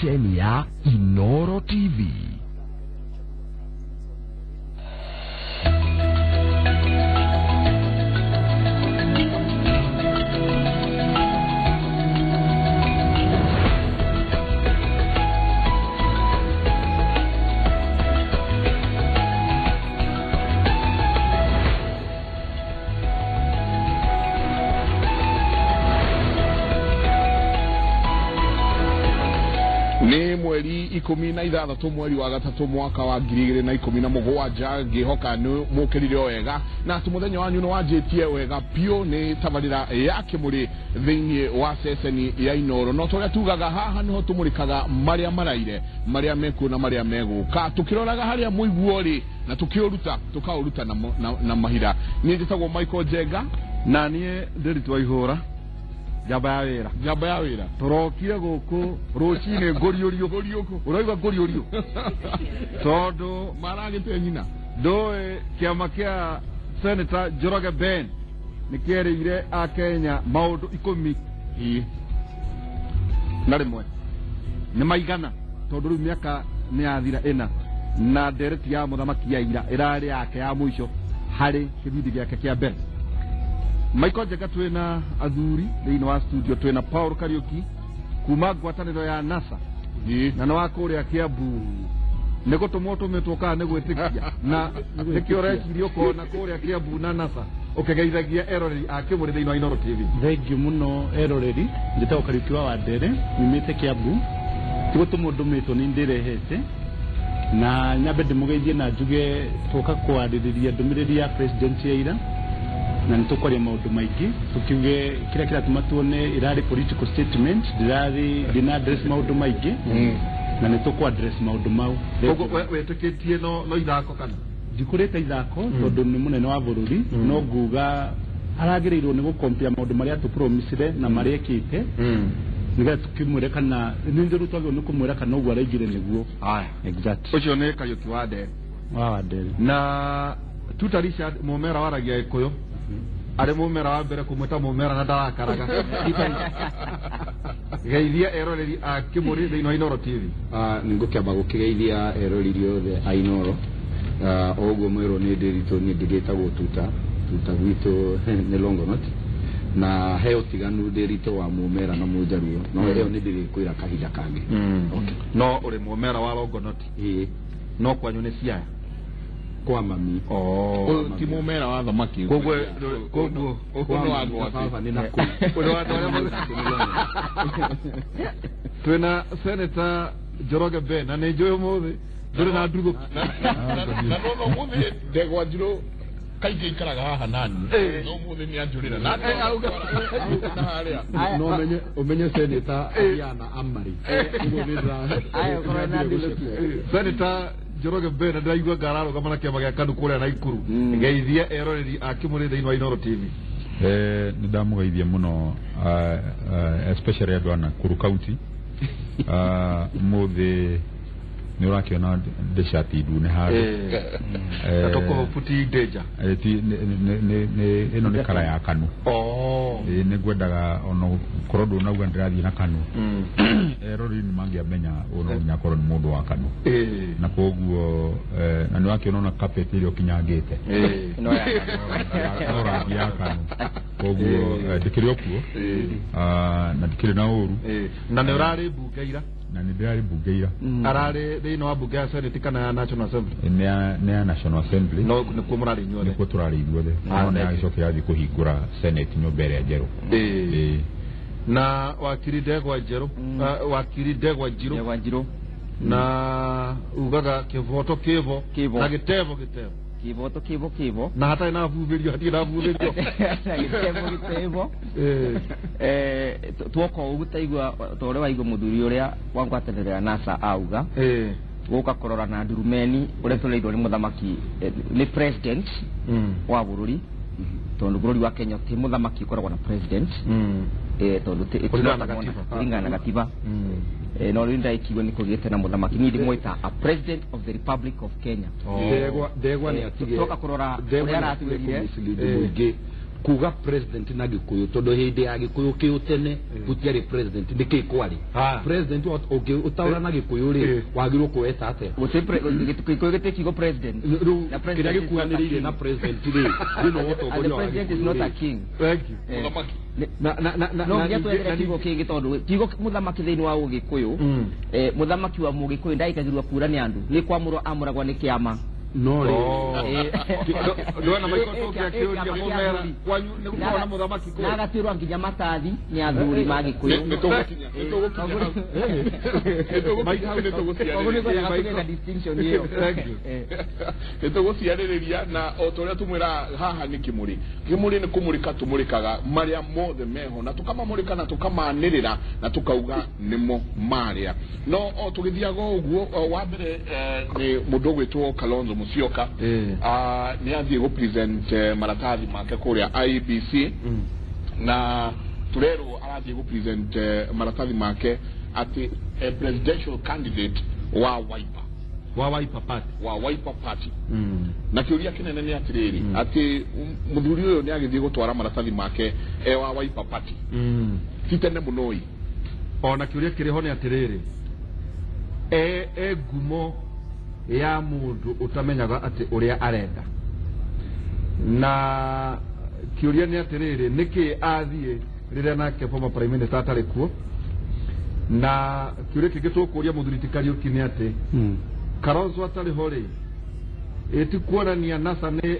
ceceni ya Inooro TV. Ni mweri 16 mweri wa gatatu mwaka wa 2017 ngihoka ni mukirire wega na tumuthenya wanyu no wanjitie wega pio ni tabarira yake muri thiini wa ceceni ya Inooro no toria tugaga haha niho tumurikaga maria maraire maria meku na maria meguka tukiroraga haria muiguori na tukioruta tukauruta na mahira ni njitagwo Michael Jenga na nie Nderitu Ihura Jaba ya wira turokire guku rucine ngoriorio uraiga ngoriorio tondu maragite nyina ndoe kiama kia Senator Njoroge Ben nikiereire a Kenya maundu 10 na rimwe ni maigana tondu riu miaka ni athira ina na ndereti ya muthamaki ya ira irari yake ya mwisho hari kibindi giake kia Ben. Michael Jenga twena athuri thiini wa studio twena Paul Kariuki kuma ngwataniro ya NASA na no akuria Kiambu nego tumotumetwo ka nego etikia na nikiorecirio kona kuria Kiambu na NASA ukegeithagia eroreri akimuri thiini wa Inooro TV. Thank you muno eroreri ndita Kariuki wa Wandere nimite Kiambu tigo tumudumitwo ni ndirehete na nyabe ndimugeithie na njuge tuka kwaririria ndumiriri ya president ya ira na nitokwaria maundu maingi tukiuge kira tumatuone irari political statement dirari dina address maundu maingi na nitokwa address maundu mau kogo weteketie no ithako kana ndikureta ithako tondu ni munene wa bururi no nguga aragirirwo ni gukompia maundu maria tu promisire na maria kite niga tukimwira kana nindiru twagwo ni kumwira kana ugwa raigire niguo aya exact ucio ni Kariuki wa Wandere na tutarisha mumera waragia ikuyo ari mumera wa mbere kumwita mumera na ndarakaraga geithia eroreri akimuri thiini wa Inooro TV. Ningukiamba gukigeithia eroreri othe a Inooro oguo mwiro ni Nderitu ni ndigitagwo tuta gwitu ni Longonot na he utiganu Nderitu wa mumera na mujaruo no eo ni ndirikwira kahinda kangi no uri mumera wa Longonot no kwanyu ni Siaya kwa mami ti mumera wa thamaki koguo no agwa ni naku twena Senator Njoroge Ben na njoyo mothe nduri na ndugo na no muthe ndegwa njiro kaije ikaraga haha nani no muthe ni anjurira na haria no umenye Senator Diana Amari ayo korana ndiluki Senator Njoroge Ben ndaigua ngararo kama na kiama gya Kanu kuria na Ikuru geithia eroreri akimuri thiini wa Inooro TV. Nidamugeithia muno especially adwana Kuru County muthe ni urakiona ndeshati ndune haru toko futi deja ni ino ni kara ya Kanu ni gwendaga ono korodo na uga ndirathi na Kanu erori ni mangia menya ono nyakoro ni mundu wa Kanu na koguo na ni wakiona na carpet ile okinyangite no ya Kanu koguo dikirio kuo na dikiri na uru na ni urari bungeira na ni ndari bungeira arari thiini wa bunge ya Senate kana ya National Assembly ne National Assembly no ni ko murari nyore ni ko turari iruothe no agicokera thi kuhingura Senate nyumbere njeru na wakiri Ndegwa Njeru wakiri Ndegwa Njiru na ugaga kivoto kivo na gitevo kivo na hata ina vuvirio hati na vuvirio gitevo twoko ugutaigwa tore wa igo muthuri uria wangwatanira NASA auga guka korora na ndurumeni uria tuleithwo ni muthamaki ni president wa bururi tondu bururi wa Kenya ti muthamaki ukoragwo na president tondu kulingana na gatiba no rinda ikiwa niko gete na muthamaki ni ndimwita a president of the Republic of Kenya Ndegwa ni atige toka kurora uria aratwirire kuga president na Gikuyu todo hinde ya Gikuyu kiutene gutiari president ndike kwari president oge utaura na Gikuyu ri wagirwo kuweta ate Gikuyu giteki go president na president gikuanirire na president ri no woto the president is not a king. Thank you no ngiatwethera kigo kingi tondu kigo muthamaki thiini wa Ugikuyu muthamaki wa Mugikuyu ndaikagirwa kura ni andu ni kwamurwo amuragwa ni kiama no na maikoto ya kiuria mumera kwanyu ni gukora muthamaki ko na gatirwa nginya matathi ni athuri magikuyu nituguciaririria na otoria tumwira haha ni kimuri ni kumurika tumurikaga maria mothe meho na tukamamurika na tukamanirira na tukauga nimo maria no tugithiaga uguo wa mbere ni mundu gwitwo Kalonzo Musyoka ni athie go present maratathi make kuria IBC na turero arathie go present maratathi make ati presidential candidate wa Wiper Party na kiuria kinene ni atiriri ati muthuri uyu ni agithie gutwara maratathi make wa Wiper Party titene munoi ona kiuria kiriho ni atiriri gumo ya mundu utamenyaga ati uria arenda na kiuria ni atiriri niki athie riria nake former prime minister atari kuo na kiuria kingi tukuria muthuriti Kariuki ni ati Kalonzo atari hori eti kuonania NASA ni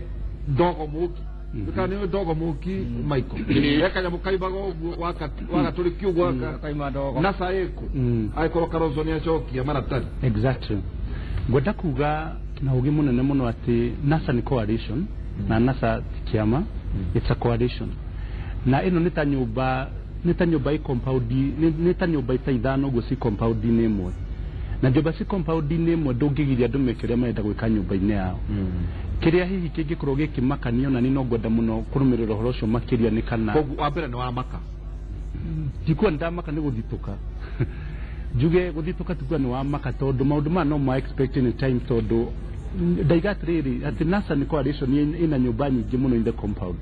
dogo muki tukani dogo muki Michael yakanya mukaibaga uguo wakati kiugwa NASA eko aikoro Kalonzo ni achokia maratari exactly gwenda kuga na ugi munene muno ati NASA ni coalition na NASA kiama it's a coalition na ino nita nyumba i compound nita nyumba itaithano go si compound ni imwe na nyumba si compound ni imwe ndungigiria andu mekeria marenda gwika nyumba-ini yao kiria hihi kingikorwo gikimakanio na ni no gwenda muno kurumirira horo ucio makiria ni kana kogu wambere ni wa maka ndikuwa ndamaka ni guthituka juge guthituka tukua ni wa maka tondu maundu ma no ma expect in time tondu daigatriri ati NASA ni coalition ina nyumba nyingi muno in the compound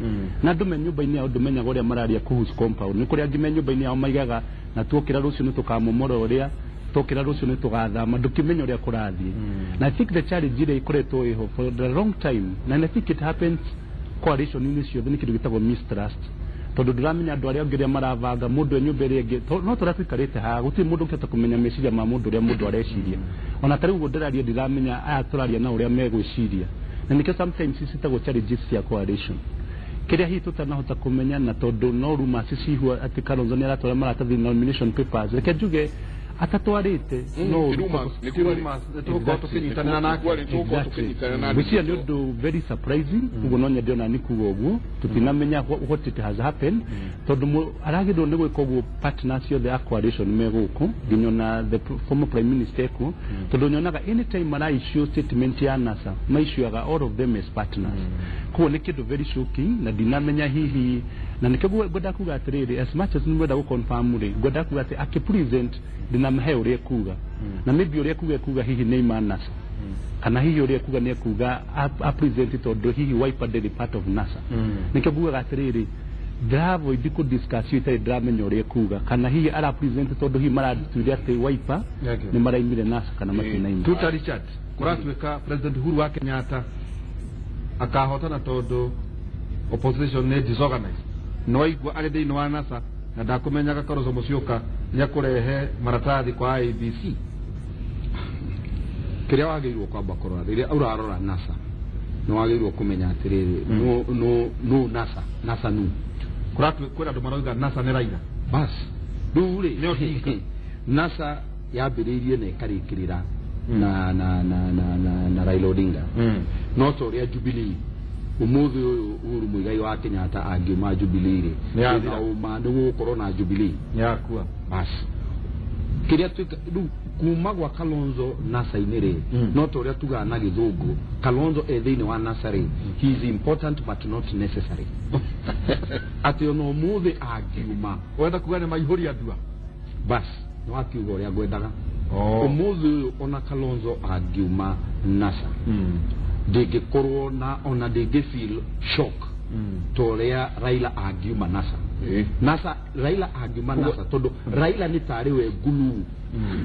na ndume nyumba-ini yao ndumenya goria mararia kuhus compound ni kuria ngime nyumba-ini yao maigaga na tuokira rucio ni tukamomora uria tokira rucio ni tugathama ndukimenya uria kurathie na I think the challenge ile ikoretwo iho for the long time na I think it happens coalition in this ni kindu gitagwo mistrust tondu ndiramenya andu aria ongeria maravanga mundu nyumba iri ingi no turatwikarite ha guti mundu ngeta kumenya meciria ma mundu uria mundu areciria ona tari ugo ndiraria ndiramenya aya turaria na uria megwiciria na nikyo sometimes sitagwo challenges cia coalition kiria hi tutanahota kumenya na tondu no ruma cicihua ati Kalonzo ni aratwara maratathi nomination papers reke njuge atatwarite no which is very surprising ugo no nyende ona nikugo ugo tutinamenya what it has happened tondu aragirwo ni gwika ugo partners of the coalition meguko nginyo na the former prime minister ko tondu nyonaga anytime mara issue statement ya NASA maishuaga all of them as partners ko ni kindu very shocking na dinamenya hihi na nikyo gwenda kuga atiriri as much as nimwenda go confirm ri gwenda kuga ati akipresent dinamhe uria kuga na maybe uria kuga hihi Neymar NASA kana hihi uria kuga ni kuga a present tondu hihi Wiper the part of NASA nikyo kuga atiriri dravo idiko discuss ita dramenya uria kuga kana hihi ara present tondu hihi maradituria ati Wiper ni maraimire NASA kana matinaimire Tuta Richard kuratweka president Uhuru wa Kenyatta akahotana tondu opposition ni disorganized no igwa ari thiini wa NASA na ndakumenyaga Kalonzo Musyoka nyakurehe maratathi kwa IBC kiria wagirwo kwamba korora riria urarora NASA no wagirwo kumenya atiriri no NASA no kuratu kwenda andu marauga NASA ni Raila bas nduri no hika NASA yambiririe na ikarikirira na Raila Odinga no toria Jubilee umuthi Uhuru Muigai wa Kenyatta angiuma Jubilee na umandu gukorwo na Jubilee yakua bas kiria twika kuma gwa Kalonzo NASA inire no toria tuga na githungu Kalonzo ethiini wa NASA ri he is important but not necessary ati no umuthi angiuma wenda kuga ni maihuri andua bas no akiuga uria gwendaga umuthi ona Kalonzo angiuma NASA ndingikorwo na ona ndingifeel shock torea Raila angiuma NASA NASA Raila angiuma NASA todo Raila ni tari we gulu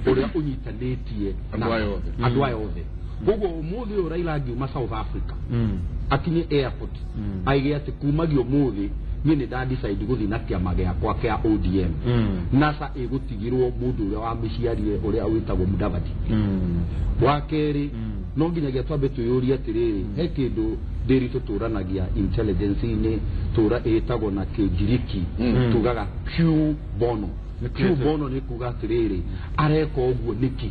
uria unyitanĩtie andũ aya othe gogo umuthi Raila angiuma South Africa akinye airport aige ati kumagio umuthi ni decide guthi na kiama giakwa kia ODM NASA igutigirwo mundu uria wa miciarie uria witagwo Mudavadi wakeri no nginyagia twambe tuyuria atiriri he kindu Nderitu turanagia intelligence ni tura etagwo na Kigiriki tugaga Q bono ni kuga atiriri areka uguo niki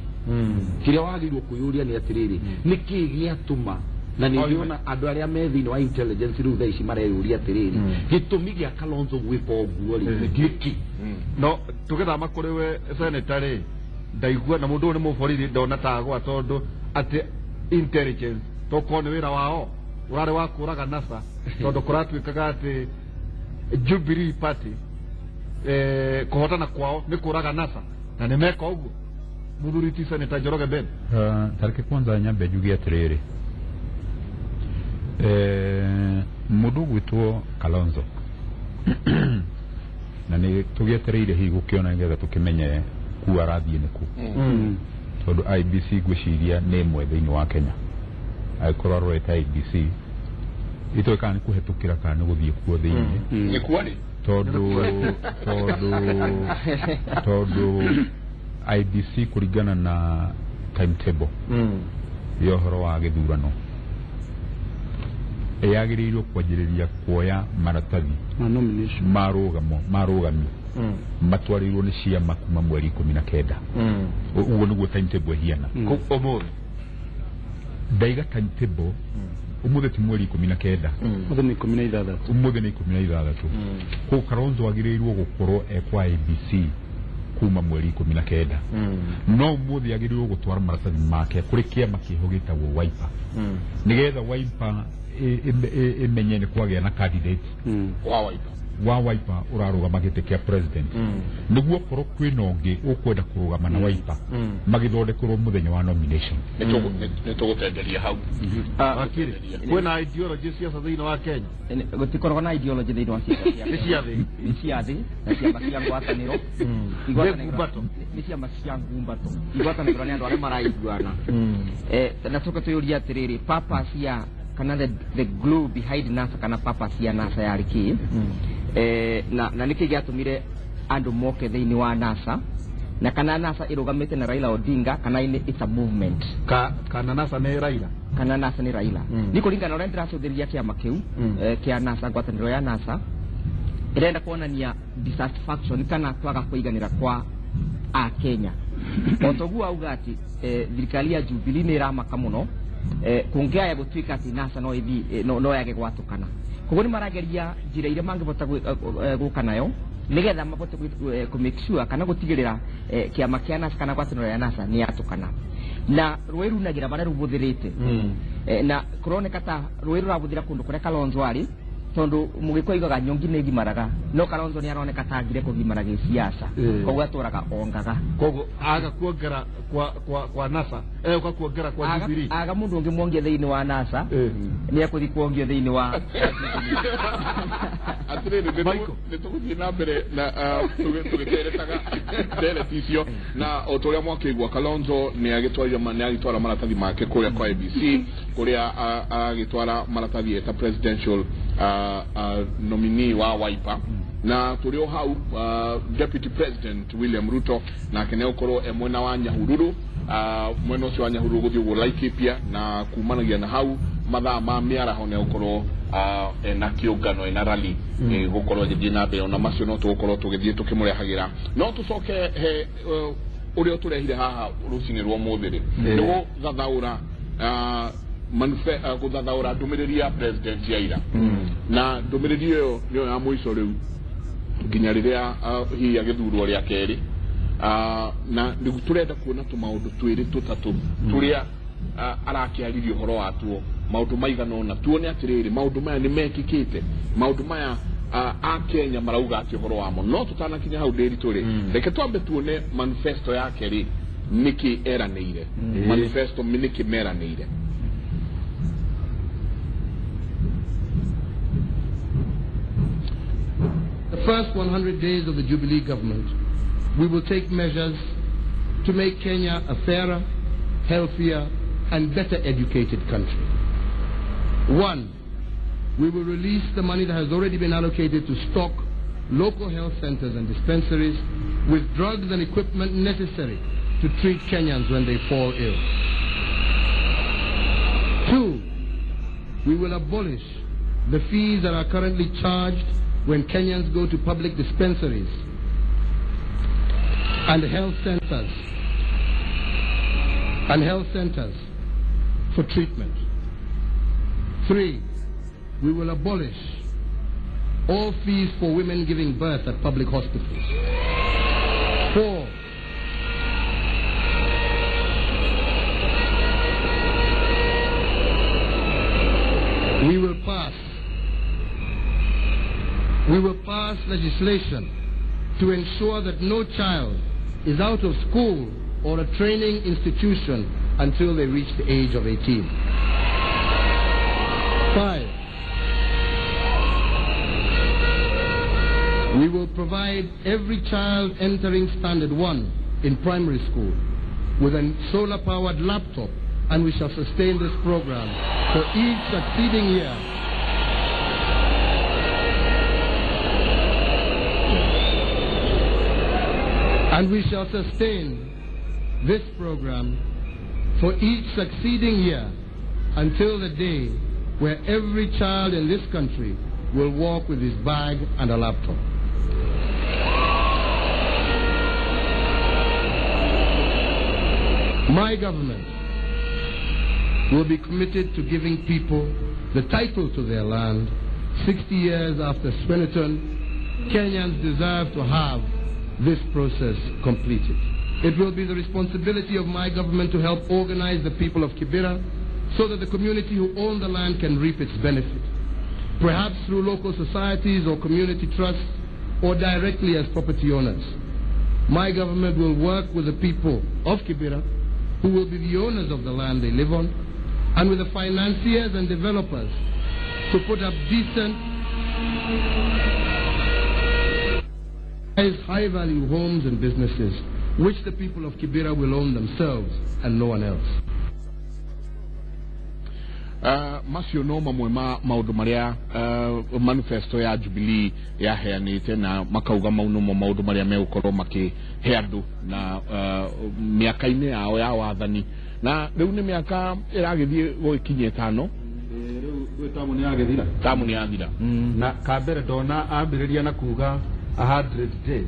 kiria wagirwo kuyuria ni atiriri niki giatuma na niliona andu aria me thini wa intelligence riu thaici mareyuria atiriri gitumi gia Kalonzo gwika uguo ri giki no tugethama kuri we senator ri ndaigua na mundu ni muborithi ndona tagwa tondu ati intelligence tokone wira wao urare wa kuraga NASA tondu kuratwikaga ati Jubilee Party kuhotana kwao ni kuraga NASA na ni meka uguo muthuriti senator Njoroge Ben tarike kwanza nyambe jugi atiriri mundu gwitwo Kalonzo na ni tugietereire hi gukiona ngetha tukimenye ku arathie niku tondu IBC gwiciria ni mwe thiini wa Kenya aikorwo rweta IBC ito kana kuhetukira kana guthie kuo thiini ni kwani tondu IBC kuringana na timetable yo horo wa githurano yagiriirwo kwanjiriria kuoya maratathi marugami matwarirwo ni ciama kuma mweri 19 uguo niguo timetable hiana umuthi ndaiga timetable umuthi ti mweri 19 umuthi ni 16 ko Kalonzo agiriirwo gukorwo ekwa ABC kuma mweri 19 no umuthi agiriirwo gutwara maratathi make kuri kiama kiho gitagwo Wiper nigetha Wiper imenye ni kwagia na candidate wa Wiper urarugama gite kia president niguo korwo kwina ungi ukwenda kurugama na Wiper magithondekerwo muthenya wa nomination nitugutenderia hau akiri kwina ideology cia thiini wa Kenya gutikorwo na ideology thiini wa ciathi na ciama cia ngwataniro ni ciama cia ngumbato ngwataniro ni andu aria maraiguana na tuko tuyuria atiriri papa cia kana the glue behind NASA kana papa cia NASA yariki na niki giatumire andu moke thiini wa NASA na kana NASA irugamite na Raila Odinga kana it's a movement kana NASA ni Raila kana NASA ni Raila ni kuringana na ndiracuthiriria kiama kiu kia NASA ngwataniro ya NASA irenda kuonania dissatisfaction kana twaga kuiganira kwa a Kenya otogu auga ati thirikari ya Jubilee ni ramaka muno kungia gutwika ati NASA no yage gwatukana koguo ni marageria njira ire mangivota guka nayo nigetha mabote ku make sure kana gutigirira kiama kia NASA kana gwataniro ya NASA ni yatukana na rweru nagira bara rubuthirite na kuroneka ta rweru rabuthira kundu kuria Kalonzo ari tondu mugikoigaga nyongi ni gimaraga no Kalonzo ni aroneka tangire kugimaraga siasa koguo aturaga ongaga koguo aga kuongera kwa NASA kwa kuongera kwa Jubilee aga mundu ungi mwongia thiini wa NASA ni akuthi kuongio thiini wa atiriri nituguthie na mbere na tugiteretaga television na otoria mwakigwa Kalonzo ni agitwara maratathi make kuria kwa ABC kuria agitwara maratathi eta presidential nominee wa Wiper na turio hau deputy president William Ruto na keneo koro mwena wa Nyahururu mwena ucio wa Nyahururu guthii uguo Laikipia na kumanagia na hau mathaa ma miaraho ne ukoro na kiungano ina rally gukorwo githii na mbere na macio no tugukorwo tugithii tukimurehagira no tucoke he urio turehire haha rucini rwa muthiri nigo gathaura guthathaura ndumiriri ya president ya ira na ndumiriri iyo niyo ya muico riu nginya riria hi agithurwo ria keri na ndigu turenda kuona tumaundu twiri tutatu turia arakiaririo horo watuo maundu maigana na tuone atiriri maundu maya ni mekikite maundu maya a Kenya marauga ati horo wamo no tutanakinya hau Nderitu ri reke twambe tuone manifesto yake ri niki eranire manifesto niki meranire first 100 days of the Jubilee government, we will take measures to make Kenya a fairer, healthier, and better educated country. 1, we will release the money that has already been allocated to stock local health centers and dispensaries with drugs and equipment necessary to treat Kenyans when they fall ill. 2, we will abolish the fees that are currently charged when Kenyans go to public dispensaries and health centers for treatment. 3, we will abolish all fees for women giving birth at public hospitals. 4, we will pass legislation to ensure that no child is out of school or a training institution until they reach the age of 18. 5, we will provide every child entering Standard 1 in primary school with a solar-powered laptop, and we shall sustain this program for each succeeding year. And we shall sustain this program for each succeeding year until the day where every child in this country will walk with his bag and a laptop. My government will be committed to giving people the title to their land. 60 years after Swinnerton, Kenyans deserve to have this process completed. It will be the responsibility of my government to help organize the people of Kibera so that the community who own the land can reap its benefit, perhaps through local societies or community trusts, or directly as property owners. My government will work with the people of Kibera, who will be the owners of the land they live on, and with the financiers and developers to put up decent, high-value homes and businesses, which the people of Kibera will own themselves and no one else. Macio no mamwe maundu maria manifesto ya Jubilee yaheanite na makauga maundu maundu maria megukorwo makihe andu na miaka-ini yao ya wathani, na riu ni miaka iragithie gukinyia 5 riu tamu ni yathira na kambere ndona ambiriria na kuga 100 days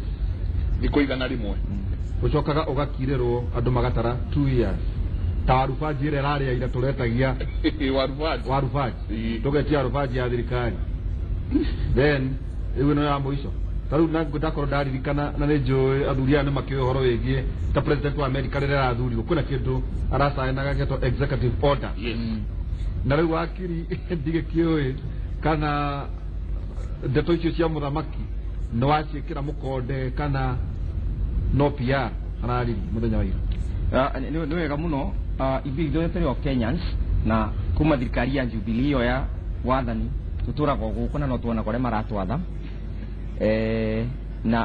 ikuigana rimwe ucokaga ugakirerwo andu magatara 2 years tarufaji ire rari ya ira turetagia warufaji tugetia warufaji ya thirikari then iwe no ya muico taru na ngudakoro ndaririkana na ne njoi athuria ne makio horo wegie ta president wa America rire rathurirwo kuna kindu arasainaga geto executive order na riu wakiri ndige kioi kana ndeto icio cia muthamaki no waciikira mukonde kana no PR arari muthenya wa ira ni wega muno ibigithoete rio Kenyans na kuma thirikari ya Jubilee yo ya wathani tuturaga guku na no tuona kore maratwatha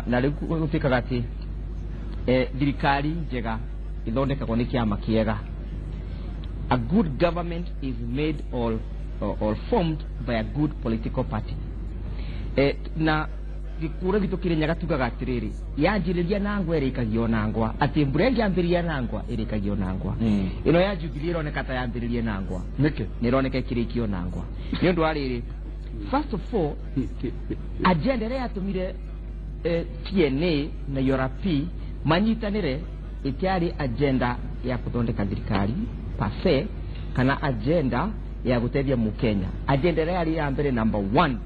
na riu gutikaga ati thirikari njega ithondekagwo ni kiama kiega. A good government is made or formed by a good political party. Na gikura gitu kirenyaga tugaga atiriri yanjiriria nangwa irikagio nangwa ati mbura yanjiriria nangwa irikagio nangwa ino ya Jubilee ironeka ta yanjiriria nangwa nike nironeka kirikio nangwa ni undu ariri first of all agenda ria atumire TNA na URP manyitanire itiari agenda ya kuthondeka thirikari pase kana agenda ya gutethia mukenya. Agenda ria mbere number 1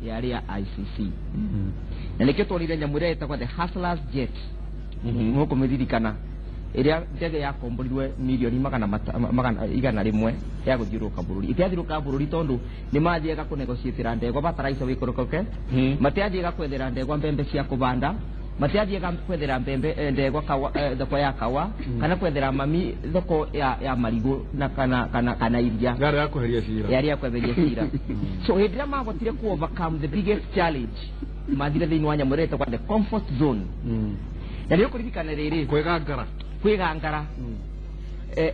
yari ya ICC na nikio tolire nyamure etagwa the Hustlers Jet nuko medirikana iria ndege ya komborirwe milioni magana rimwe ya guthiruka bururi itiathiruka bururi tondu ni mathiega ku negotiate ndegwa bataraisa wikorokoke matiathiega kwethera ndegwa mbembe cia kubanda matiathiega kwethera mbembe ndegwa kawa thoko ya kawa kana kwethera mami thoko ya marigo na kana iria yari ya kuheria cira so hidra mabotire ku overcome the biggest challenge mathire thiini wa nyamurete kwa the comfort zone na ndio kuririkana riri kwigangara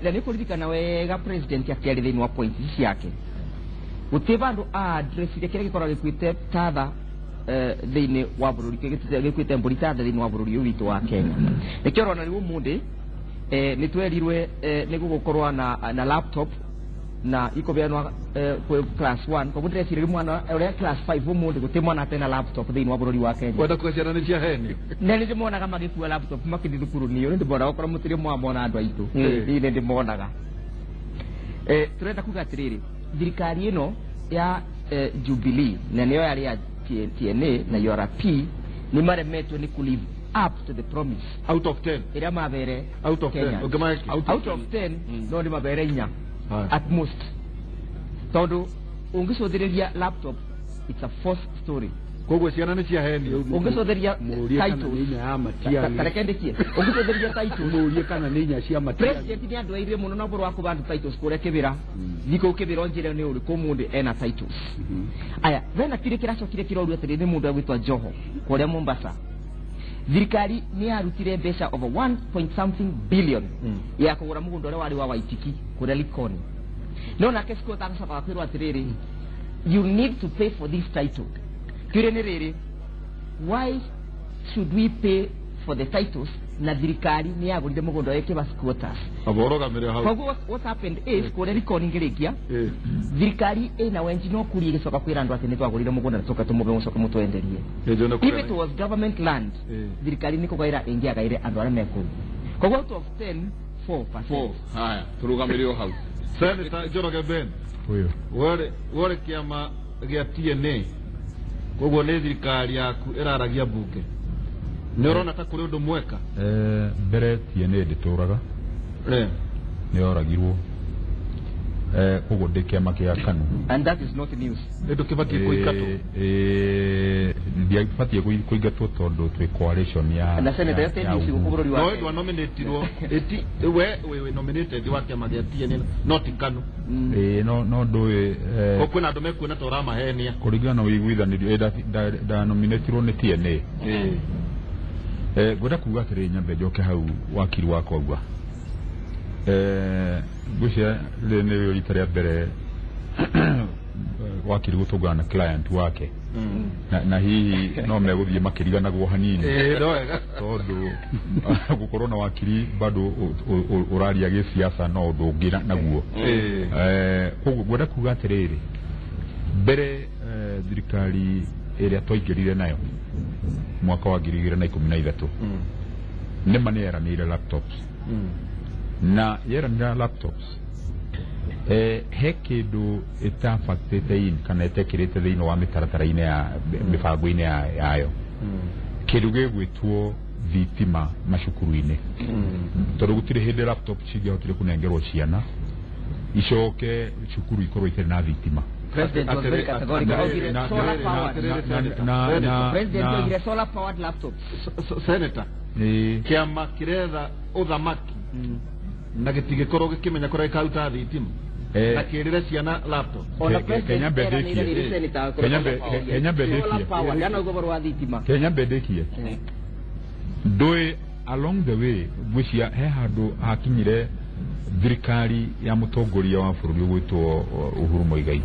na ndio kuririkana wega president akiari thiini wa point ciake utibandu address ile kile gikora gikwite tatha thiini wa bururi gikwite mburi tatha thiini wa bururi witu wa Kenya nikio rona riu mundi ni twerirwe ni gugukorwa na laptop na iko beanwa class 1 kwa mudre siri mwana ule class 5 umundi gutimwana tena laptop thiini wa bururi wa Kenya kwenda kuciana ni cia heni nene ndimona kama gikua laptop makindi thukuru niyo ndimona okora mutiri mwamona andu aitu ine ndimonaga turenda kuga atiriri thirikari ino ya Jubilee na niyo yari ya TNA na URP ni maremetwe ni kulive up to the promise out of 10 ira mabere out of 10 ogamaki out of 10 no ni mabere inya at most tondu ungicothiriria laptop it's a false story koguo ciana ni cia heni ungicothiriria title ya matia karekendekie ungicothiriria title murie kana ni nya cia matia president ni andu aire muno no buru wa kubandu titles kure kibira thiko kibira njire ni uri ko mundu ena titles aya vena kire kiracokire kiroru atiri ni mundu agwitwa Joho kuria Mombasa thirikari ni arutire mbeca over 1.something billion ya kugura mugundu ule wari wa Waitiki kuria Likoni no na kesiko tansa kwa kwirwa atiriri you need to pay for this title kire ni riri why should we pay for the titles na thirikari ni yagurire mugundu wake bas quotas aboroga mere hau kwa what happened is kuria Likoni ngirikia thirikari ina wenji no kuri gicoka kwira andu ati ni twagurire mugundu tuka tumuge mucoka mutwenderie if it was government land thirikari ni kugaira ingia gaire andu ara mekuru kwa out of 10 4% haya turugamiriyo hau Senator Njoroge Ben huyo wore kiama gia TNA koguo ni thirikari yaku iraragia bunge ni urona ta kuri undu mweka mbere TNA ndituraga ni oragirwo koguo ndi kiama kia KANU and that is not news ndu kibatie kuingatwo ndiabatie kuingatwo tondu twi coalition ya na senator yatendisi kubururi wa no ndwa nominatirwo eti we nominated wa kiama gia TNA not KANU no ndui ko kwina andu mekuona ta urama henia kuringana na wiguithanirio da nominatirwo ni TNA gwenda kuga atiri nyambe njoke hau wakiri wakwa ugwa gucia ni rita ria mbere wakiri gutungana na client wake na hihi no meguthie makiriganagwo hanini tondu gukorwo na wakiri bado uraria gisiasa no ndungira naguo koguo gwenda kuga atiriri mbere thirikari iria twaingirire nayo mwaka wa 2013 nima ni eranire laptops na yeranira laptops he kindu itafatite in kana itekirite thiini wa mitaratara-ini ya mibango-ini yayo kindu gigwitwo thitima macukuru-ini tondu gutiri hindi laptop cingihotire kunengerwo ciana icoke cukuru ikorwo itari na thitima president was very categorical solar powered laptops senator kiama kiretha uthamaki na gitigikorwo gikimenya kuria ikauta thitima na kirire ciana laptop Kenya mbendekie ndui along the way mucia he handu hakinyire thirikari ya mutongoria wa bururi gwitwo Uhuru Muigai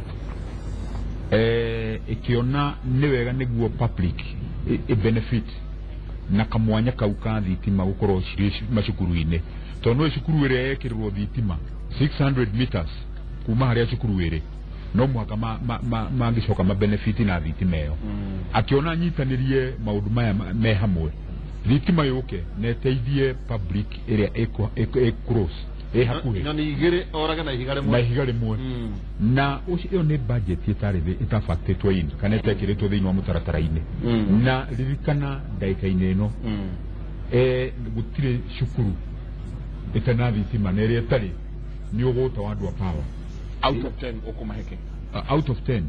ikiona ni wega niguo public benefit na kamwanya kau ka thitima gukorwo ciri macukuru-ini tondu no cukuru iria yekirirwo thitima 600 meters kuma haria cukuru iri no mwaka mangicoka mabenefiti na thitima iyo akiona nyitanirie maundu maya me hamwe thitima yuke na eteithie public iria cross hakuhi na ni igire oraga na ihiga rimwe na ucio ni budget itafatitwo in kana itekiritwo thiini wa mutaratara-ini na ririkana ndaika-ini ino gutire cukuru itana thitima na iria tari ni uguta wa andu a power out of 10 ukumaheke out of 10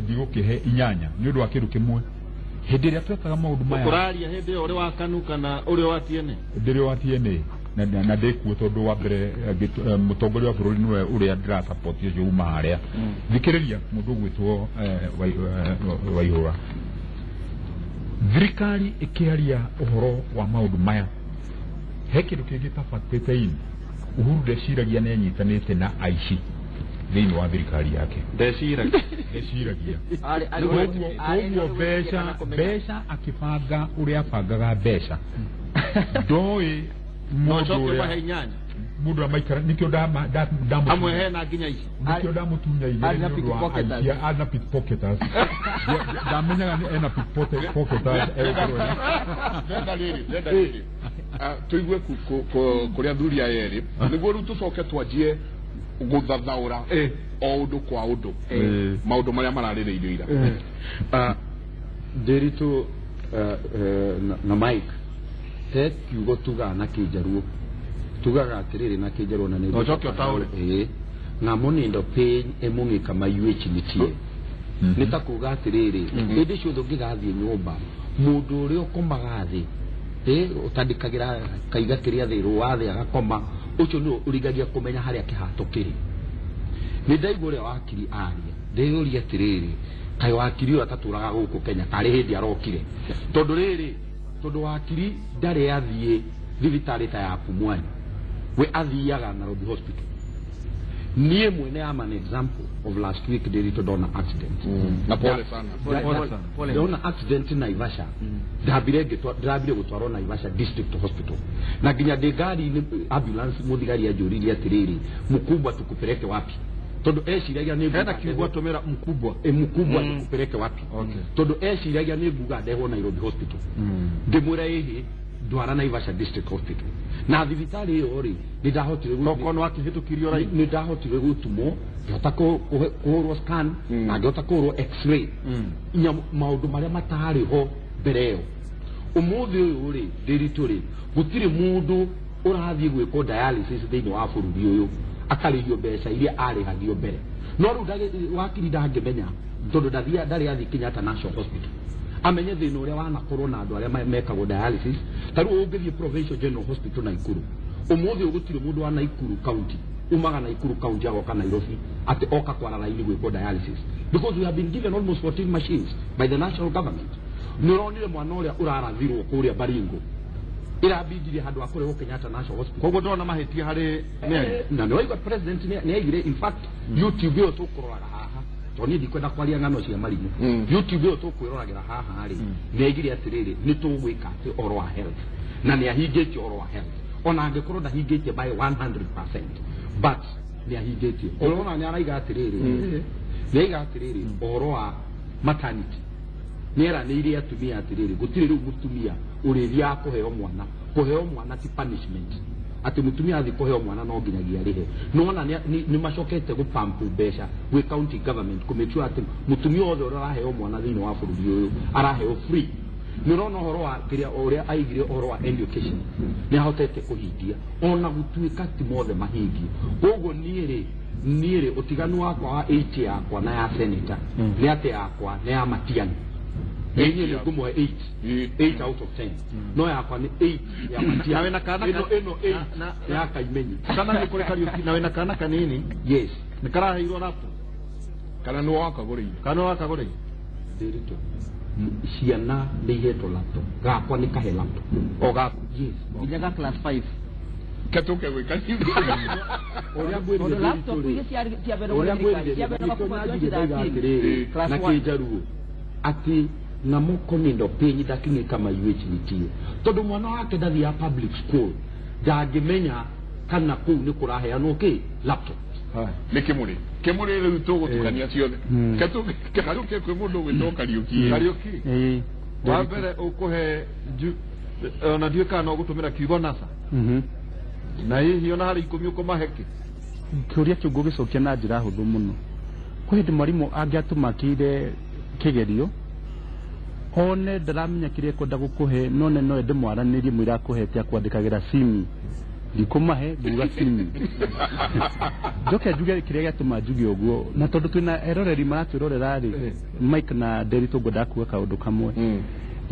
ndigukihe inyanya ni undu wa kindu kimwe hindi iria twekaga maundu maya ukuraria hindi iyo uri wa KANU kana uri wa TNA ndiri wa TNA na ndikuo tondu wa mbere mutongoria wa bururi niwe uria ndira support yo uma haria thikiriria mundu gwitwo Waihura thirikari ikiaria uhoro wa maundu maya he kindu kingi tafatite ini Uhuru ndeciragia nĩ anyitanĩte na aici thĩinĩ wa thirikari yake ndeciragia koguo mbeca akibanga ũrĩa abangaga mbeca ndoĩ mũndũ ũrĩa mundu amaikara nikio amwe hena nginya ici nikio ndamutunya igere ana pickpocketers ndamenyaga ni ena pickpocketers ndenda riri tuigue kuria thuri ya yeri niguo riu tucoke twanjie guthathaura o undu kwa undu maundu maria mararĩrĩirio ira Nderitu na Mike he kiugo tuga na Kĩnjaruo tugaga atiriri na Kĩnjaruo na nĩ ocoke otaure na munindo piny emungika mayuechi nitie nita kuga atiriri hĩndĩ ciothe ũngĩgathiĩ nyũmba mũndũ ũrĩa ũkomaga thĩ utandikagira kaiga kĩrĩa thĩ rũa thĩ agakoma ucio nĩ ũrigagia kũmenya harĩa kĩhato kĩrĩ nĩ ndaigua ũrĩa wakiri aria ndĩyũria atiriri kai wakiri ũrĩa tatũraga gũkũ Kenya tarĩ hĩndĩ arokire tondũ wakiri ndarĩ athiĩ thibitarĩ ta ya Pumwani we athiaga Nairobi Hospital niĩ mwene am an example of last week Nderitu ndona accident na pole sana ndona accident Naivasha ndambire gũtwarwo Naivasha District Hospital na nginya ndĩngari ambulance mũthigari anjũririe atiriri mkubwa tukupeleke wapi tondu eciragia nĩ hena kiugo tumira mkubwa tukupeleke wapi tondu eciragia nĩ nguga ndehwo Nairobi Hospital ndĩmwĩra ĩhĩ ndwara Naivasha District Hospital na thibitarĩ ĩyo rĩ nĩndahotire tokono wakĩhĩtũkirio rai nĩndahotire gũtumwo ngĩhota kũhũrwo scan na ngĩhota kũhũrwo x-ray maũndũ marĩa matarĩ ho mbere ĩyo ũmũthĩ ũyũ rĩ Nderitu rĩ gũtirĩ mũndũ ũrathiĩ gwĩkwo dialysis thĩinĩ wa bũrũri ũyũ akarĩhio mbeca iria arĩhagio mbere no rĩu wakiri ndangĩmenya tondũ ndarĩ athiĩ Kenyatta National Hospital amenye thĩna ũrĩa wanakorwo na andũ arĩa mekagwo dialysis tarĩu ũngĩthiĩ Provincial General Hospital Naikuru ũmũthĩ gũtirĩ mũndũ wa Naikuru County umaga Naikuru County agoka Nairobi ati oka kwara raini gwĩkwo dialysis because we have been given almost 14 machines by the national government nĩũronire mwana ũrĩa ũrarathirwo kũrĩa Baringo irabindire handũ akorwo Kenyatta National Hospital koguo ndona mahĩtia harĩ na nĩwaigua president nĩaigire in fact YouTube ĩyo tũkũroraga haha toni ndikwenda kwaria ng'ano cia marimũ YouTube ĩyo tũkwĩroragĩra haha rĩ nĩaigire atirĩrĩ nĩtũgwĩka atĩ ũhoro wa health na nĩahingĩtie ũhoro wa health ona angĩkorwo ndahingĩtie by 100% but nĩahingĩtie ũrona nĩaraiga atirĩrĩ nĩaiga atirĩrĩ ũhoro wa maternity nĩeranĩire atumia atirĩrĩ gũtirĩ rĩu mũtumia ũrĩthia kũheo mwana ti punishment ati mutumia athi kũheo mwana no nginyagia rĩhe nona nĩ macokete gũpampu mbeca gwĩ county government kumĩtua ati mutumia othe ũrĩa araheo mwana thĩinĩ wa bũrũri ũyũ araheo free nĩrona ũhoro wa kĩrĩa ũrĩa aigire ũhoro wa education nĩahotete kũhingia ona gũtuĩka ti mothe mahingie ũguo niĩ rĩ ũtiganu wakwa wa 8 yakwa na ya senator nĩ atĩ yakwa nĩ ya Matiang'i yenye ni ngumo 8 out of 10 no yakwa ni 8 ya Matiang'i nawe na kana eno 8 ya Kaimenyi kana nĩ kũrĩ Kariuki nawe na kana kanini yes nĩ karaheirwo laptop kana nĩ wakagũrĩire Nderitu ciana nĩ ihetwo laptop gakwa nĩ kahe laptop o gaku yes nginya class 5 katoke gwĩka ũrĩa gwĩrire laptop iria ciabere na Kĩnjaruo ati na moko nindo penyi dakini kama yuechi nitie tondu mwana wake ndathi ya public school ndangĩmenya kana kũu nĩ kũraheanwo kĩ laptop nĩ kĩmũrĩ rĩu tũgũtukania ciothe katuke kwĩ mũndũ gwĩtwo Kariuki wa mbere ũkũhe ona ndiũĩ kana no gũtũmĩra kiugo NASA na hihi ona harĩ ikũmi ũkũmaheke kĩũria kĩu ngũgĩcokia na njĩra hũthũ mũno kwĩ hĩndĩ mwarimũ angĩatũmakĩire kĩgerio one ndaramenya kĩrĩa kwenda gũkũhe none no ndĩmwaranĩrie mwĩra akũhete akwandĩkagĩra simi ndikũmahe nguga simi njoke njuge kĩrĩa gĩatũma njuge ũguo na tondũ twĩna eroreri maratwĩrorera rĩ Mike na Nderitu ngwendaga kuga kaũndũ kamwe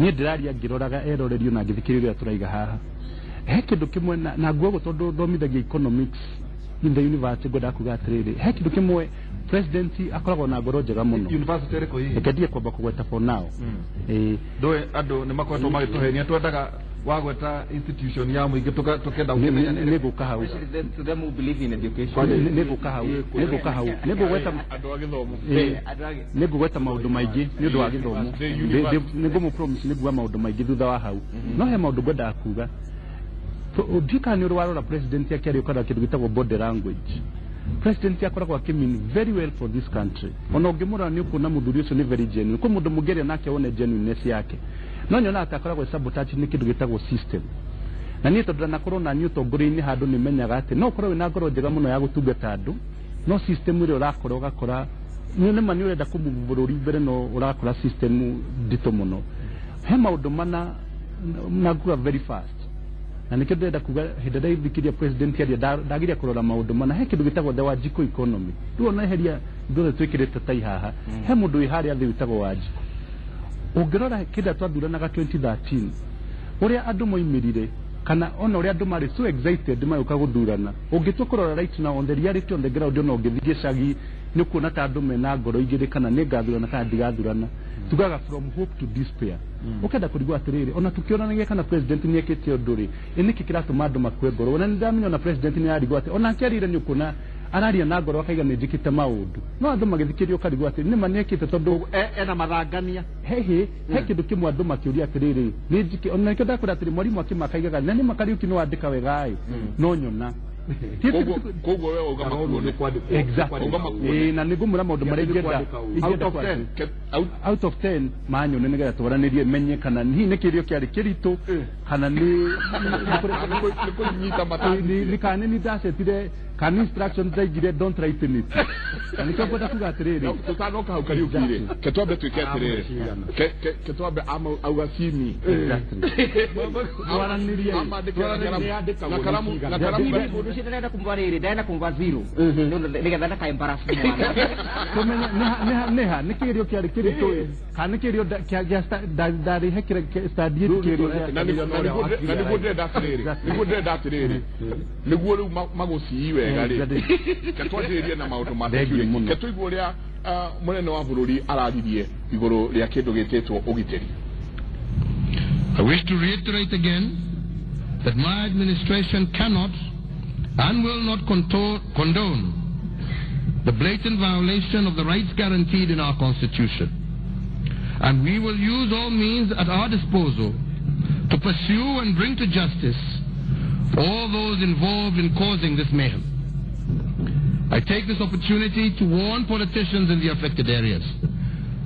niĩ ndĩraria ngĩroraga eroreri ona ngĩthikĩrĩria tũraiga haha he kĩndũ kĩmwe na nguo tondũ thomithagia economics in the university ngwendaga kuga atĩrĩrĩ he kĩndũ kĩmwe president akoragwo na ngoro njega muno university riko hihi ekendie kwamba kugweta for now ndoe andu ni makoretwo magituhenia twendaga wagweta institution ya muingi tukenda ukimenya niguka hau to them who believe in education niguka hau nigugweta andu agithomo nigugweta maundu maingi ni undu wa githomo nigumu promise niguwa maundu maingi thutha wa hau no he maundu ngwendaga kuga ndika ni urwarora president yake ari ukara kindu gitagwo body language. President akoragwo akimean very well for this country. Ona ungimura ni ukuna muthuri ucio ni very genuine. Ko mundu mugeria nake one genuineness yake. No nyona atakoragwo sabotage ni kindu gitagwo system. Na ni tondu nakorwo na ni utongori-ini handu ni menyaga ati no korwo wina ngoro njega muno ya gutungata andu no system ire urakora ugakora ni mani urenda kumuvururi mbere no urakora system ndito muno. He maundu mana naguga very fast. Na nikio ndenda kuga hindada ithikiria president yaria ndagiria kurora maundu mana he kindu gitagwo the Wanjiku economy tuona heria ndore twikirite tai haha he mundu wi haria thi witagwo Wanjiku ungirora kinda twathuranaga 2013 uria andu moimirire kana ona uria andu mari so excited mayuka guthurana ungitua kurora right now on the reality on the ground no ngithige cagi ni kuona ta andu mena ngoro igire kana ni ngathurana kana ndigathurana tugaga from hope to despair ukenda kurigwa atiriri ona tukionanagia kana president ni ekete nduri iniki kiratuma andu makwe ngoro ona ndamenya ona president ni arigwa ati ona nkiarire ni ukuna araria na ngoro akaiga ni njikite maundu no andu magithikirio karigwa ati ni manekite tondu ena mathangania he kindu kimwe andu makiuria atiriri ni njiki ona nikio ndakura atiri mwarimu akimakaigaga na ni makariuki no andika wega ai no nyona kogo wewe ugama ni kwandika exactly na nigumura maundu mari ngenda out of 10 manyo nenegera twaranirie menye kana ni nekirio kiari kirito kana ni kunyita matani ni kana ni dasetire kana instructions zaigire don't write it ani kwa kwenda kuga atiriri tutanoka ukari ukire ketwabe twiketiriri ketwabe ama augasimi twaranirie na karamu ushinde nenda kumbariri ndaenda kumva 0 nigetha ndaka embarrass mwana neha nikirio kiari kirito kana kirio kya ndari hekire study kirio na niguo ndenda atiriri niguo riu maguci wega ri ketwajiririe na maundu ma ketuigua ria munene wa bururi araririe iguru ria kindu gitetwo ugiteri. I wish to reiterate again that my administration cannot and will not condone the blatant violation of the rights guaranteed in our Constitution. And we will use all means at our disposal to pursue and bring to justice all those involved in causing this mayhem. I take this opportunity to warn politicians in the affected areas